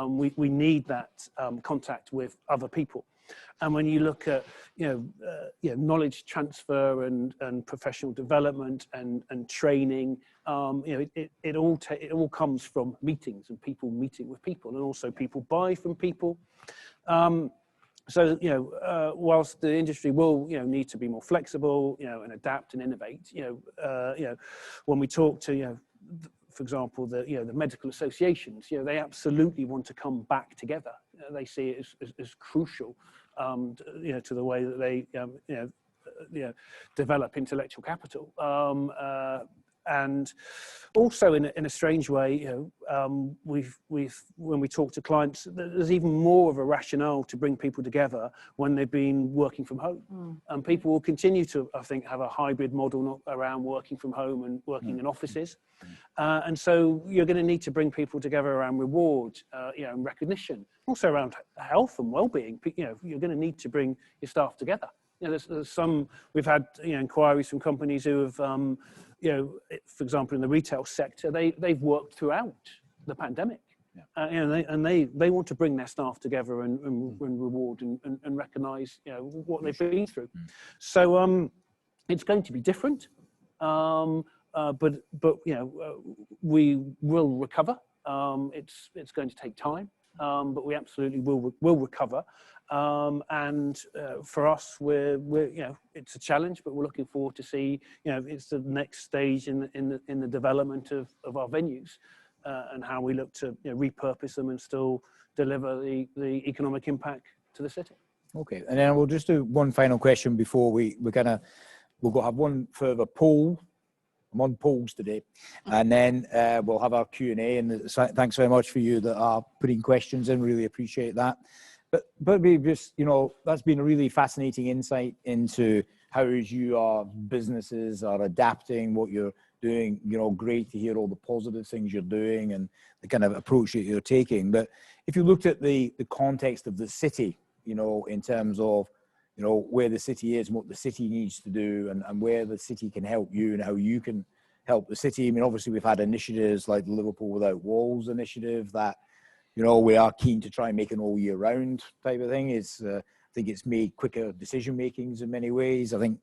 We need that contact with other people. And when you look at, you know, knowledge transfer and professional development and training, you know, it all comes from meetings and people meeting with people, and also people buy from people. So, you know, whilst the industry will, you know, need to be more flexible, you know, and adapt and innovate, you know, when we talk to, you know, for example, the medical associations, you know, they absolutely want to come back together. They see it as crucial, you know, to the way that they, you know, develop intellectual capital. And also in a strange way, you know, we've when we talk to clients, there's even more of a rationale to bring people together when they've been working from home. And people will continue to, I think, have a hybrid model around working from home and working in offices. And so you're going to need to bring people together around reward, you know, and recognition, also around health and well-being. You know, you're going to need to bring your staff together. You know, there's some, we've had, you know, inquiries from companies who have, you know, for example, in the retail sector, they've worked throughout the pandemic. You know, and they want to bring their staff together and reward and recognise, you know, what they've been through. So it's going to be different, but you know, we will recover. It's going to take time, but we absolutely will recover. And for us, we're you know, it's a challenge, but we're looking forward to see, you know, it's the next stage in the development of our venues, and how we look to, you know, repurpose them and still deliver the economic impact to the city. Okay, and then we'll just do one final question before we'll go have one further poll. I'm on polls today, and then we'll have our Q&A. And thanks very much for you that are putting questions in. Really appreciate that. But we just, you know, that's been a really fascinating insight into how your businesses are adapting, what you're doing. You know, great to hear all the positive things you're doing and the kind of approach that you're taking. But if you looked at the context of the city, you know, in terms of, you know, where the city is and what the city needs to do, and where the city can help you and how you can help the city. I mean, obviously we've had initiatives like the Liverpool Without Walls initiative that, you know, we are keen to try and make an all year round type of thing. I think it's made quicker decision makings in many ways. I think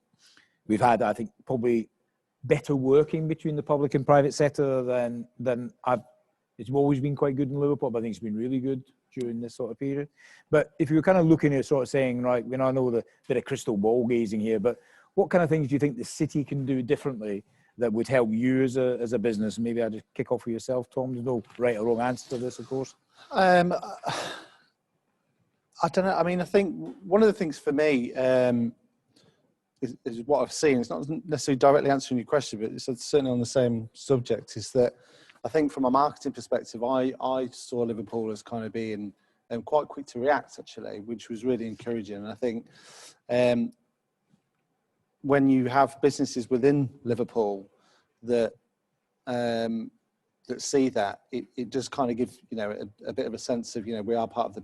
we've had, probably better working between the public and private sector than it's always been quite good in Liverpool, but I think it's been really good during this sort of period. But if you're kind of looking at sort of saying, right, you know, I know the bit of crystal ball gazing here, but what kind of things do you think the city can do differently that would help you as a business? Maybe I'll just kick off for yourself, Tom. There's no right or wrong answer to this, of course. I don't know. I mean, I think one of the things for me is what I've seen. It's not necessarily directly answering your question, but it's certainly on the same subject. Is that I think from a marketing perspective, I saw Liverpool as kind of being quite quick to react, actually, which was really encouraging. And I think when you have businesses within Liverpool that that see that, it just kind of gives, you know, a bit of a sense of, you know, we are part of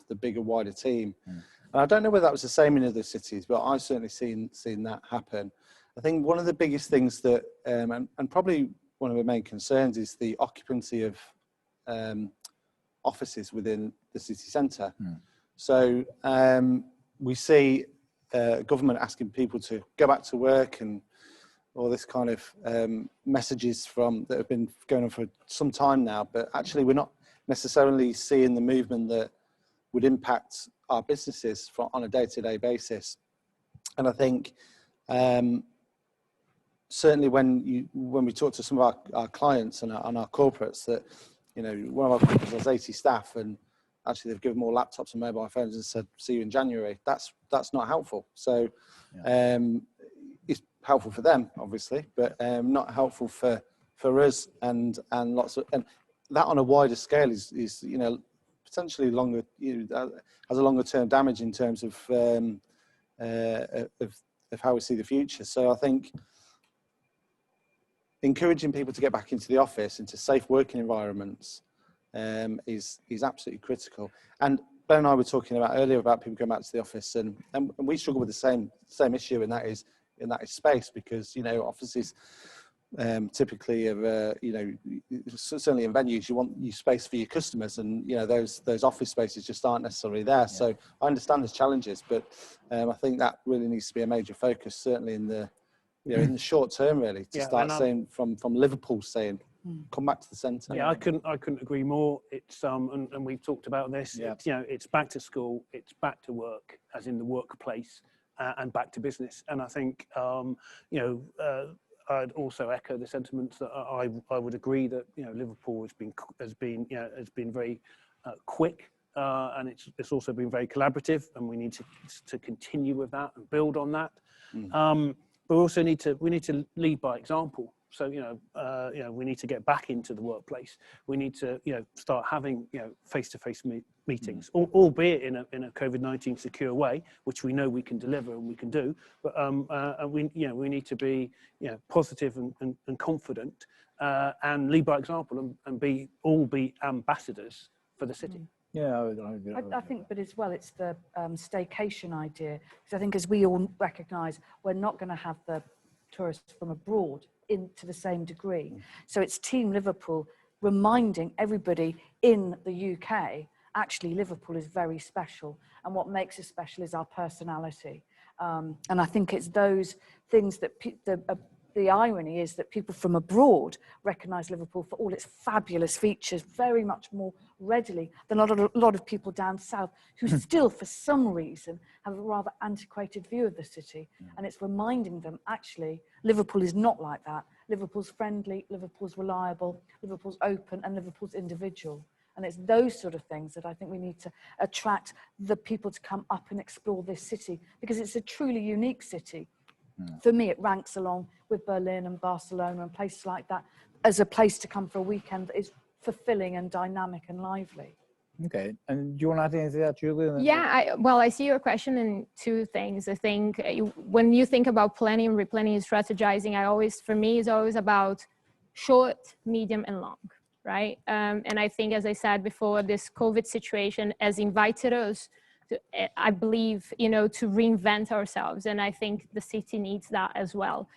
the bigger, wider team. And I don't know whether that was the same in other cities, but I've certainly seen that happen. I think one of the biggest things that, and probably one of the main concerns, is the occupancy of offices within the city centre. So we see government asking people to go back to work, and all this kind of messages that have been going on for some time now, but actually we're not necessarily seeing the movement that would impact our businesses on a day-to-day basis. And I think certainly when we talk to some of our clients and our corporates, that, you know, one of our corporates has 80 staff, and actually they've given more laptops and mobile phones and said, see you in January. That's not helpful. So it's helpful for them, obviously, but not helpful for us, and lots of, and that on a wider scale is you know, potentially longer, you know, has a longer term damage in terms of how we see the future. So I think encouraging people to get back into the office, into safe working environments, is absolutely critical. And Ben and I were talking about earlier about people going back to the office, and we struggle with the same issue, and that is space, because, you know, offices typically have, you know, certainly in venues, you want your space for your customers, and, you know, those office spaces just aren't necessarily there. So I understand there's challenges, but I think that really needs to be a major focus, certainly in the, you know, in the short term, really, to start saying from Liverpool saying, come back to the centre. Yeah, I couldn't agree more. It's and we've talked about this. Yeah. It's, you know, it's back to school, it's back to work, as in the workplace, and back to business. And I think you know, I'd also echo the sentiments that I would agree that, you know, Liverpool has been very quick, and it's also been very collaborative, and we need to continue with that and build on that. But we also need to lead by example. So, you know, we need to get back into the workplace. We need to, you know, start having, you know, face-to-face meetings, albeit in a COVID-19 secure way, which we know we can deliver and we can do. But we need to be, you know, positive and confident, and lead by example, and be ambassadors for the city. Yeah, I think, but as well, it's the staycation idea, because I think, as we all recognise, we're not going to have the tourists from abroad into the same degree. So it's Team Liverpool reminding everybody in the UK, actually Liverpool is very special, and what makes us special is our personality. And I think it's those things that the irony is that people from abroad recognise Liverpool for all its fabulous features very much more readily than a lot of people down south, who still, for some reason, have a rather antiquated view of the city. And it's reminding them, actually, Liverpool is not like that. Liverpool's friendly, Liverpool's reliable, Liverpool's open, and Liverpool's individual. And it's those sort of things that I think we need to attract the people to come up and explore this city, because it's a truly unique city. For me, it ranks along with Berlin and Barcelona and places like that as a place to come for a weekend that is fulfilling and dynamic and lively. Okay. And do you want to add anything to that, Julie? Yeah, I see your question in two things. I think when you think about planning, replanning, and strategizing, for me, it's always about short, medium, and long, right? And I think, as I said before, this COVID situation has invited us to, I believe, to reinvent ourselves. And I think the city needs that as well.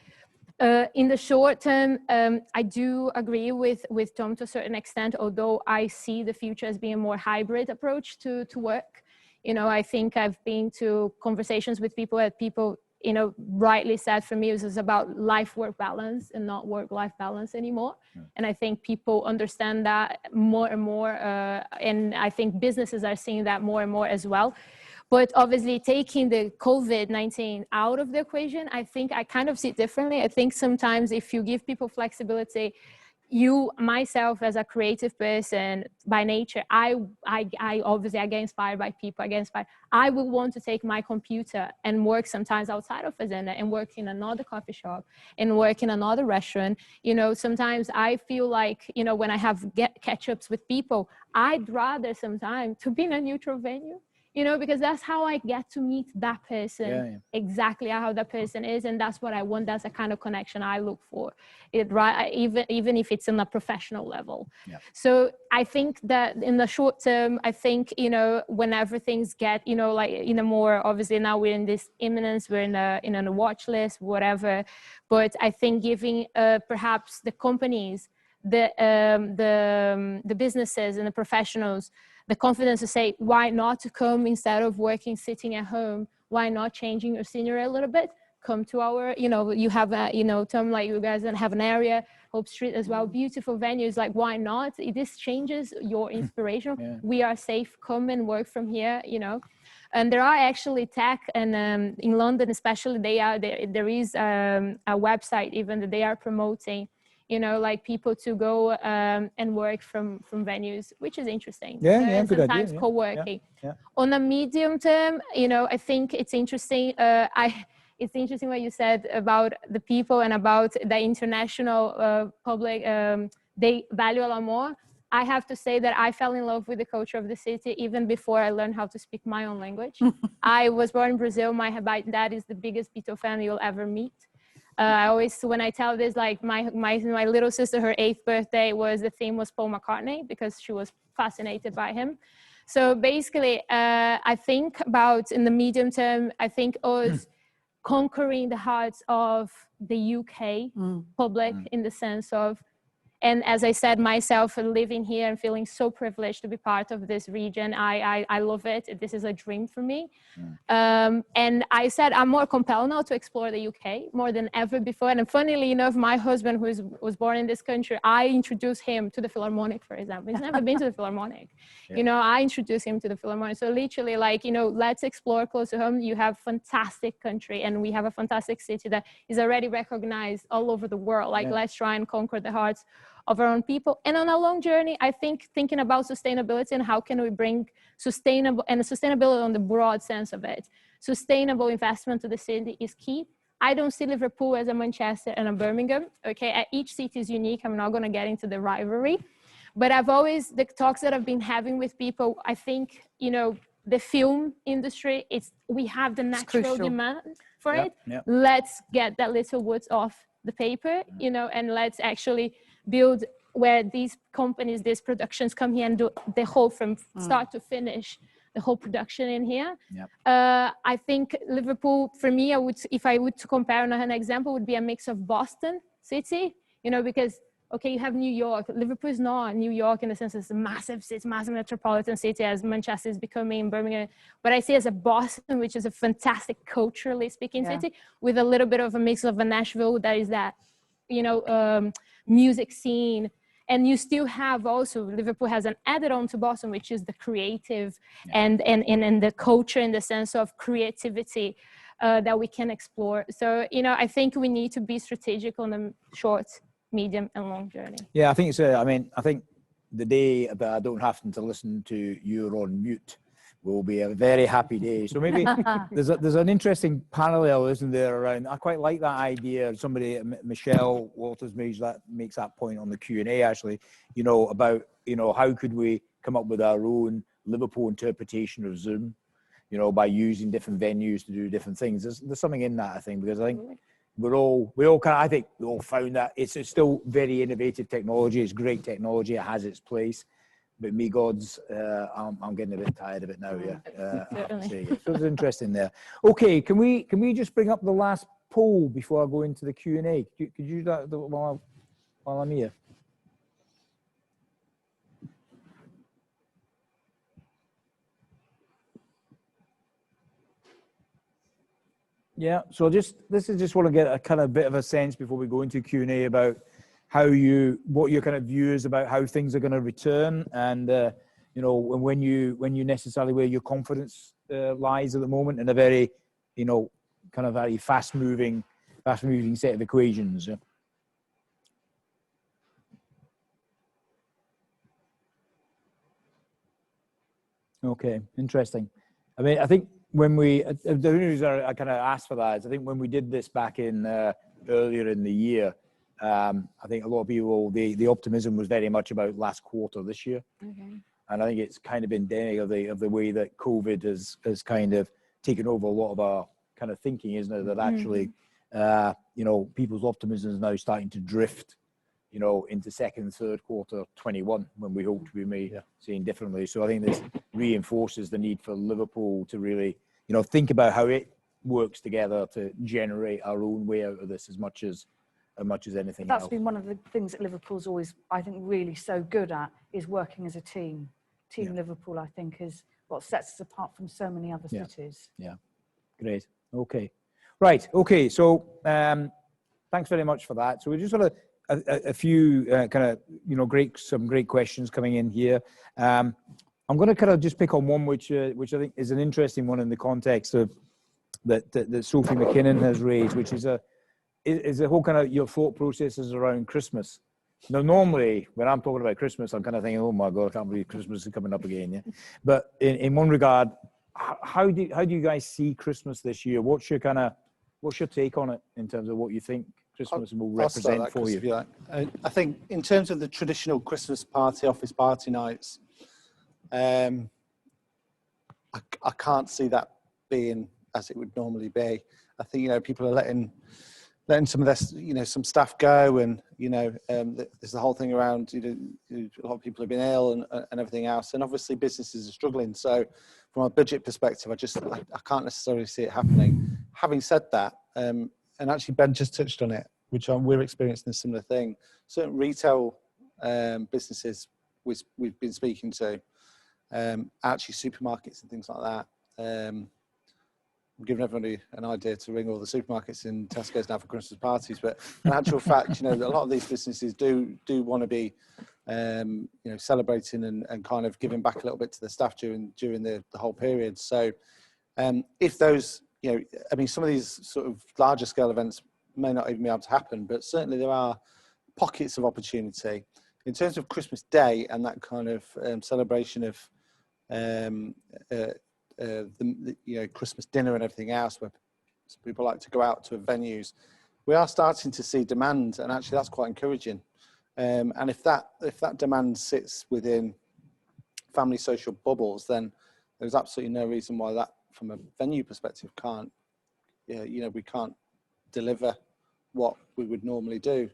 In the short term, I do agree with Tom to a certain extent, although I see the future as being a more hybrid approach to work. I think I've been to conversations with people that people, rightly said for me, it was about life-work balance and not work-life balance anymore. And I think people understand that more and more. And I think businesses are seeing that more and more as well. But obviously taking the COVID-19 out of the equation, I think I kind of see it differently. I think sometimes if you give people flexibility, myself as a creative person by nature, I obviously I get inspired by people, I will want to take my computer and work sometimes outside of Fazenda and work in another coffee shop and work in another restaurant. Sometimes I feel like, when I have catch-ups with people, I'd rather sometimes to be in a neutral venue. Because that's how I get to meet that person, exactly how that person is. And that's what I want. That's the kind of connection I look for, even if it's on a professional level. Yeah. So I think that in the short term, I think, whenever things get, like in a more, obviously now we're in this imminence, we're in a watch list, whatever. But I think giving perhaps the companies, the businesses and the professionals, the confidence to say, why not to come instead of working, sitting at home? Why not changing your scenery a little bit? Come to our, you have a, Tom, like you guys have an area, Hope Street as well, beautiful venues, like why not? This changes your inspiration. Yeah. We are safe, come and work from here, And there are actually tech, and in London especially, there is a website even that they are promoting, like people to go and work from venues, which is interesting. Good sometimes idea. co-working. Yeah. On a medium term, I think it's interesting. It's interesting what you said about the people and about the international public. They value a lot more. I have to say that I fell in love with the culture of the city even before I learned how to speak my own language. I was born in Brazil. My dad is the biggest Beatle fan you'll ever meet. I always, when I tell this, like my little sister, her 8th birthday the theme was Paul McCartney because she was fascinated by him. So basically, I think about in the medium term, I think us conquering the hearts of the UK public in the sense of, and as I said myself, living here and feeling so privileged to be part of this region, I love it. This is a dream for me. And I said I'm more compelled now to explore the UK more than ever before. And funnily enough, my husband, who was born in this country, I introduced him to the Philharmonic, for example. He's never been to the Philharmonic. Yeah. I introduced him to the Philharmonic. So literally, like, let's explore close to home. You have fantastic country, and we have a fantastic city that is already recognized all over the world. Like, let's try and conquer the hearts of our own people. And on a long journey, I think thinking about sustainability and how can we bring sustainability on the broad sense of it. Sustainable investment to the city is key. I don't see Liverpool as a Manchester and a Birmingham. Okay, each city is unique. I'm not going to get into the rivalry, but the talks that I've been having with people, I think, the film industry, we have the natural demand for it. Yep. Let's get that little words off the paper, and let's actually build where these companies, these productions come here and do the whole from start to finish, the whole production in here. Yep. I think Liverpool, for me, if I would compare an example, would be a mix of Boston city, because, okay, you have New York. Liverpool is not New York in the sense it's a massive city, massive metropolitan city as Manchester is becoming, Birmingham. But I see it as a Boston, which is a fantastic culturally speaking city with a little bit of a mix of a Nashville that is that, music scene. And you still have also, Liverpool has an added on to Boston, which is the creative and the culture in the sense of creativity that we can explore. So, I think we need to be strategic on the short, medium and long journey. Yeah, I think it's, I think the day that I don't have to listen to you on mute will be a very happy day. So maybe there's an interesting parallel, isn't there, around, I quite like that idea. Somebody, Michelle Walters makes that point on the Q&A actually, about, how could we come up with our own Liverpool interpretation of Zoom, you know, by using different venues to do different things. There's something in that, I think, because I think we all kind of, I think we all found that it's still very innovative technology. It's great technology. It has its place. But me gods, I'm getting a bit tired of it now. Yeah, I have to say. So it's interesting there. Okay, can we just bring up the last poll before I go into the Q&A? Could you do that while I'm here? Yeah, so this is just want to get a kind of bit of a sense before we go into Q&A about what your kind of view is about how things are going to return, and you know, when you necessarily where your confidence lies at the moment in a very, you know, kind of very fast moving set of equations. Yeah. Okay, interesting. I mean, I think when the reason I kind of asked for that is I think when we did this back in earlier in the year, I think a lot of people, the optimism was very much about last quarter this year. Okay. And I think it's kind of endemic of the way that COVID has kind of taken over a lot of our kind of thinking, isn't it? That actually, you know, people's optimism is now starting to drift, you know, into second, third quarter 21, when we hope to be seeing differently. So I think this reinforces the need for Liverpool to really, you know, think about how it works together to generate our own way out of this as much as anything else. That's been one of the things that Liverpool's always, I think, really so good at, is working as a team. Team Liverpool, I think, is what sets us apart from so many other cities. Yeah, great. Okay, right. Okay, so thanks very much for that. So we just got a few kind of, you know, some great questions coming in here. I'm going to kind of just pick on one which I think is an interesting one in the context of that Sophie McKinnon has raised, which is a whole kind of your thought processes around Christmas. Now, normally when I'm talking about Christmas, I'm kind of thinking, oh my God, I can't believe Christmas is coming up again. Yeah, but in one regard, how do you guys see Christmas this year? What's your take on it in terms of what you think Christmas will represent for you? Like. I think in terms of the traditional Christmas party, office party nights, I can't see that being as it would normally be. I think, you know, people are letting some of their, you know, some staff go, and, you know, there's the whole thing around, you know, a lot of people have been ill and everything else, and obviously businesses are struggling. So from a budget perspective, I can't necessarily see it happening. Having said that, and actually Ben just touched on it, which we're experiencing a similar thing. Certain retail businesses we've been speaking to, actually supermarkets and things like that. I'm giving everybody an idea to ring all the supermarkets in Tesco's now for Christmas parties, but in actual fact, you know, a lot of these businesses do want to be, you know, celebrating and kind of giving back a little bit to the staff during the whole period. So if those, you know, I mean, some of these sort of larger scale events may not even be able to happen, but certainly there are pockets of opportunity in terms of Christmas Day and that kind of celebration of the you know, Christmas dinner and everything else, where people like to go out to venues. We are starting to see demand, and actually that's quite encouraging. And if that demand sits within family social bubbles, then there's absolutely no reason why that, from a venue perspective, can't, you know, we can't deliver what we would normally do.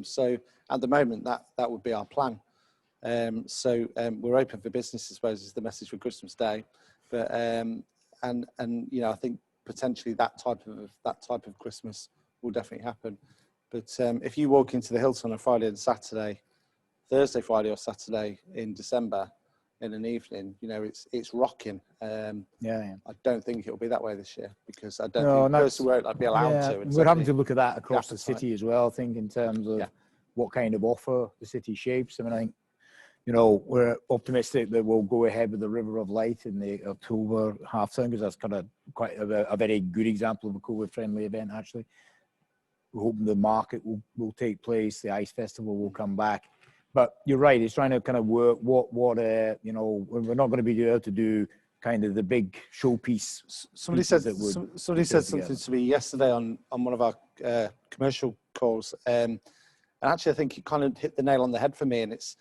So at the moment, that would be our plan. So we're open for business, I suppose, is the message for Christmas Day. But and you know, I think potentially that type of Christmas will definitely happen. But if you walk into the Hilton on a Friday and Saturday, Thursday, Friday or Saturday in December in an evening, you know, it's rocking. I don't think it'll be that way this year, because I don't think personally I'd be allowed to. We're having to look at that across the city as well, I think, in terms of what kind of offer the city shapes. I mean, I think, you know, we're optimistic that we'll go ahead with the River of Light in the October half term, because that's kind of quite a very good example of a COVID-friendly event, actually. We're hoping the market will take place, the ice festival will come back. But you're right, it's trying to kind of work what you know, we're not going to be able to do kind of the big showpiece. Somebody said something to me yesterday on one of our commercial calls, and actually I think it kind of hit the nail on the head for me, and it's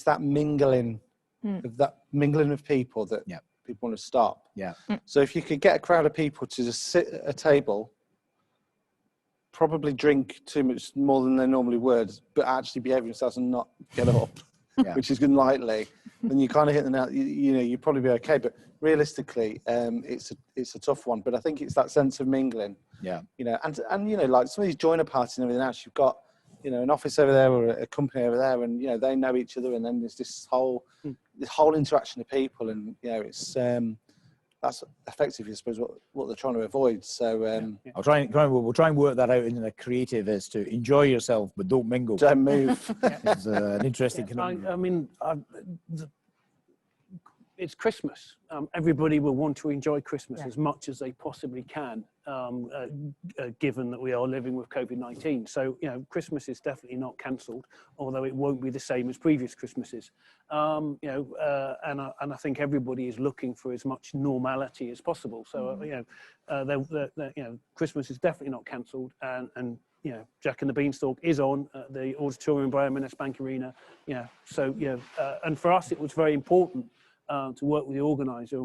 that mingling of that mingling of people that people want to stop. Yeah. So if you could get a crowd of people to just sit at a table, probably drink too much more than they normally would, but actually behave themselves and not get up, which is good lightly, then you kind of hit the nail. You know, you'd probably be okay. But realistically, it's a tough one. But I think it's that sense of mingling. Yeah. You know, and you know, like some of these joiner parties and everything else, you've got, you know, an office over there or a company over there, and you know they know each other, and then there's this whole interaction of people, and you know it's that's effectively, I suppose, what they're trying to avoid. So we'll try and work that out in the creative, is to enjoy yourself but don't mingle. Don't move. It's an interesting I mean, it's Christmas. Everybody will want to enjoy Christmas as much as they possibly can, given that we are living with COVID-19. So, you know, Christmas is definitely not cancelled, although it won't be the same as previous Christmases. You know, and I think everybody is looking for as much normality as possible. So, you know, Christmas is definitely not cancelled, and you know, Jack and the Beanstalk is on at the auditorium by M&S Bank Arena. You know, so you know, and for us it was very important to work with the organizer,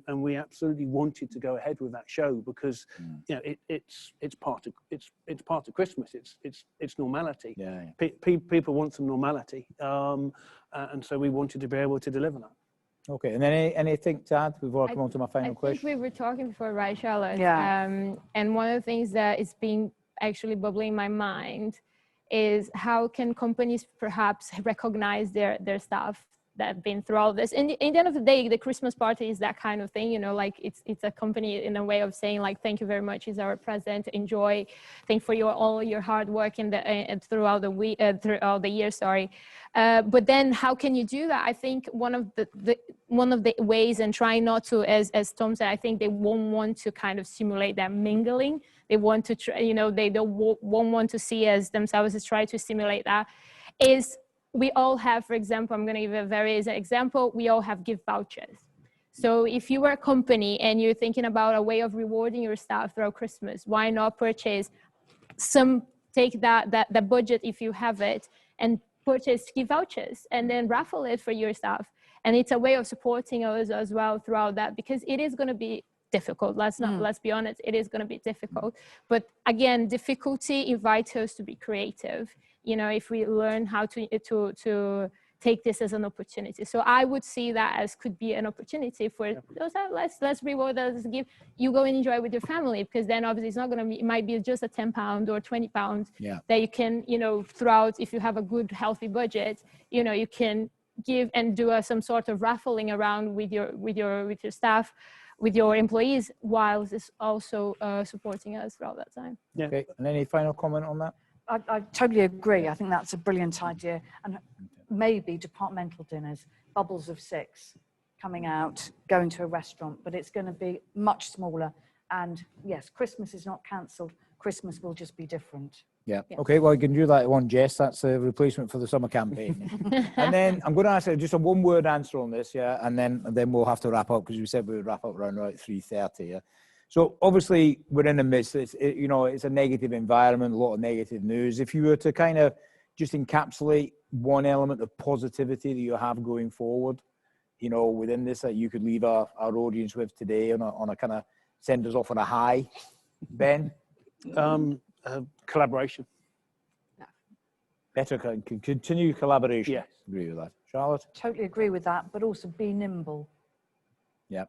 and we absolutely wanted to go ahead with that show because you know it's part of Christmas. It's normality. People want some normality, and so we wanted to be able to deliver that. Okay, and then anything to add before I come on to my final question? I think we were talking before, right, Charlotte? Yeah. And one of the things that is being actually bubbling in my mind is how can companies perhaps recognize their staff that have been through all this. And in the end of the day, the Christmas party is that kind of thing, you know, like it's a company in a way of saying like, thank you very much, is our present, enjoy, thank for all your hard work throughout the week, throughout the year, sorry. But then how can you do that? I think one of the ways, and trying not to, as Tom said, I think they won't want to kind of simulate that mingling. They want to try, you know, they won't want to see as themselves as try to simulate that, is we all have, for example, I'm going to give a very easy example, we all have gift vouchers. So if you are a company and you're thinking about a way of rewarding your staff throughout Christmas, why not purchase take that budget if you have it and purchase gift vouchers and then raffle it for your staff. And it's a way of supporting us as well throughout that, because it is going to be difficult. Let's be honest, it is going to be difficult. But again, difficulty invites us to be creative. You know, if we learn how to take this as an opportunity. So I would see that as could be an opportunity for those. Let's reward us, give you go and enjoy with your family, because then obviously it's not going to be, it might be just a £10 or £20 that you can, you know, throughout, if you have a good healthy budget, you know, you can give and do some sort of raffling around with your staff, with your employees, while it's also supporting us throughout that time. Yeah. Okay. And any final comment on that? I totally agree. I think that's a brilliant idea. And maybe departmental dinners, bubbles of 6 coming out, going to a restaurant, but it's going to be much smaller. And yes, Christmas is not cancelled. Christmas will just be different. Yeah. Okay, well, you can do that one, Jess. That's a replacement for the summer campaign. And then I'm going to ask just a one-word answer on this, and then we'll have to wrap up, because we said we would wrap up around 3:30, yeah? So obviously we're in the midst. It's a negative environment, a lot of negative news. If you were to kind of just encapsulate one element of positivity that you have going forward, you know, within this, that you could leave our audience with today on a kind of send us off on a high, Ben? Collaboration. Better continue collaboration. Yes. Agree with that. Charlotte? Totally agree with that, but also be nimble. Yeah.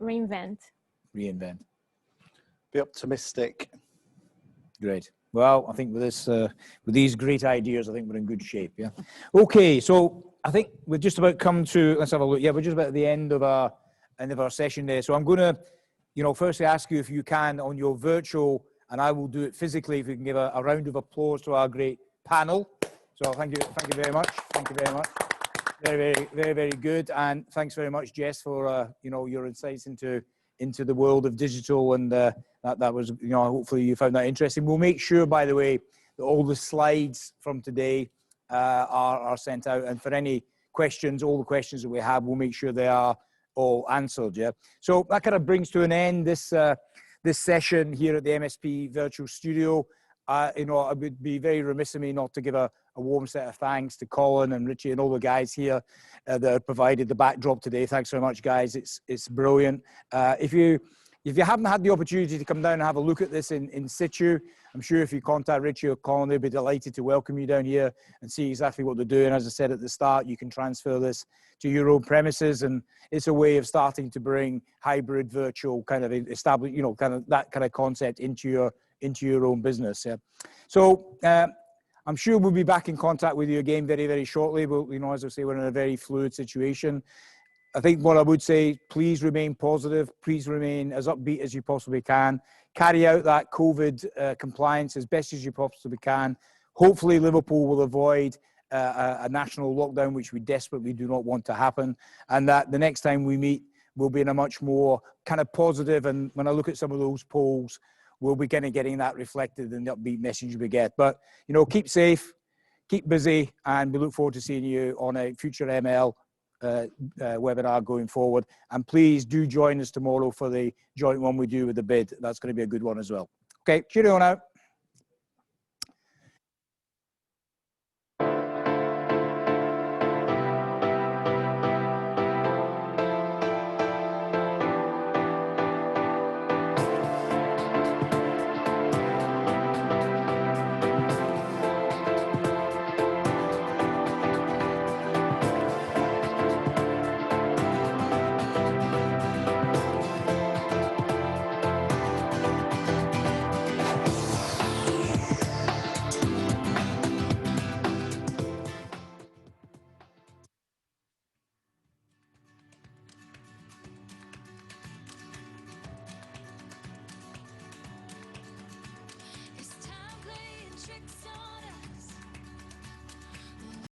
Reinvent. Be optimistic. Great. Well, I think with this, with these great ideas, I think we're in good shape. Yeah. Okay. So I think we're just about come to. Let's have a look. Yeah, we're just about at the end of our session there. So I'm going to, you know, firstly ask you if you can on your virtual, and I will do it physically, if you can give a round of applause to our great panel. So thank you very much. Thank you very much. Very, very, very, very good. And thanks very much, Jess, for you know, your insights into the world of digital, and that was, you know, hopefully you found that interesting. We'll make sure, by the way, that all the slides from today are sent out, and for any questions, all the questions that we have, we'll make sure they are all answered. Yeah. So that kind of brings to an end this session here at the MSP Virtual Studio. You know, it would be very remiss of me not to give a warm set of thanks to Colin and Richie and all the guys here that have provided the backdrop today. Thanks very much, guys. It's brilliant. If you haven't had the opportunity to come down and have a look at this in situ, I'm sure if you contact Richie or Colin, they'll be delighted to welcome you down here and see exactly what they're doing. As I said at the start, you can transfer this to your own premises, and it's a way of starting to bring hybrid virtual kind of establish, you know, kind of that kind of concept into your own business. Yeah. So I'm sure we'll be back in contact with you again very, very shortly. But, you know, as I say, we're in a very fluid situation. I think what I would say, please remain positive. Please remain as upbeat as you possibly can. Carry out that COVID compliance as best as you possibly can. Hopefully, Liverpool will avoid a national lockdown, which we desperately do not want to happen. And that the next time we meet, we'll be in a much more kind of positive. And when I look at some of those polls, we'll be kind of getting that reflected in the upbeat message we get. But, you know, keep safe, keep busy, and we look forward to seeing you on a future ML webinar going forward. And please do join us tomorrow for the joint one we do with the bid. That's going to be a good one as well. Okay, cheerio now.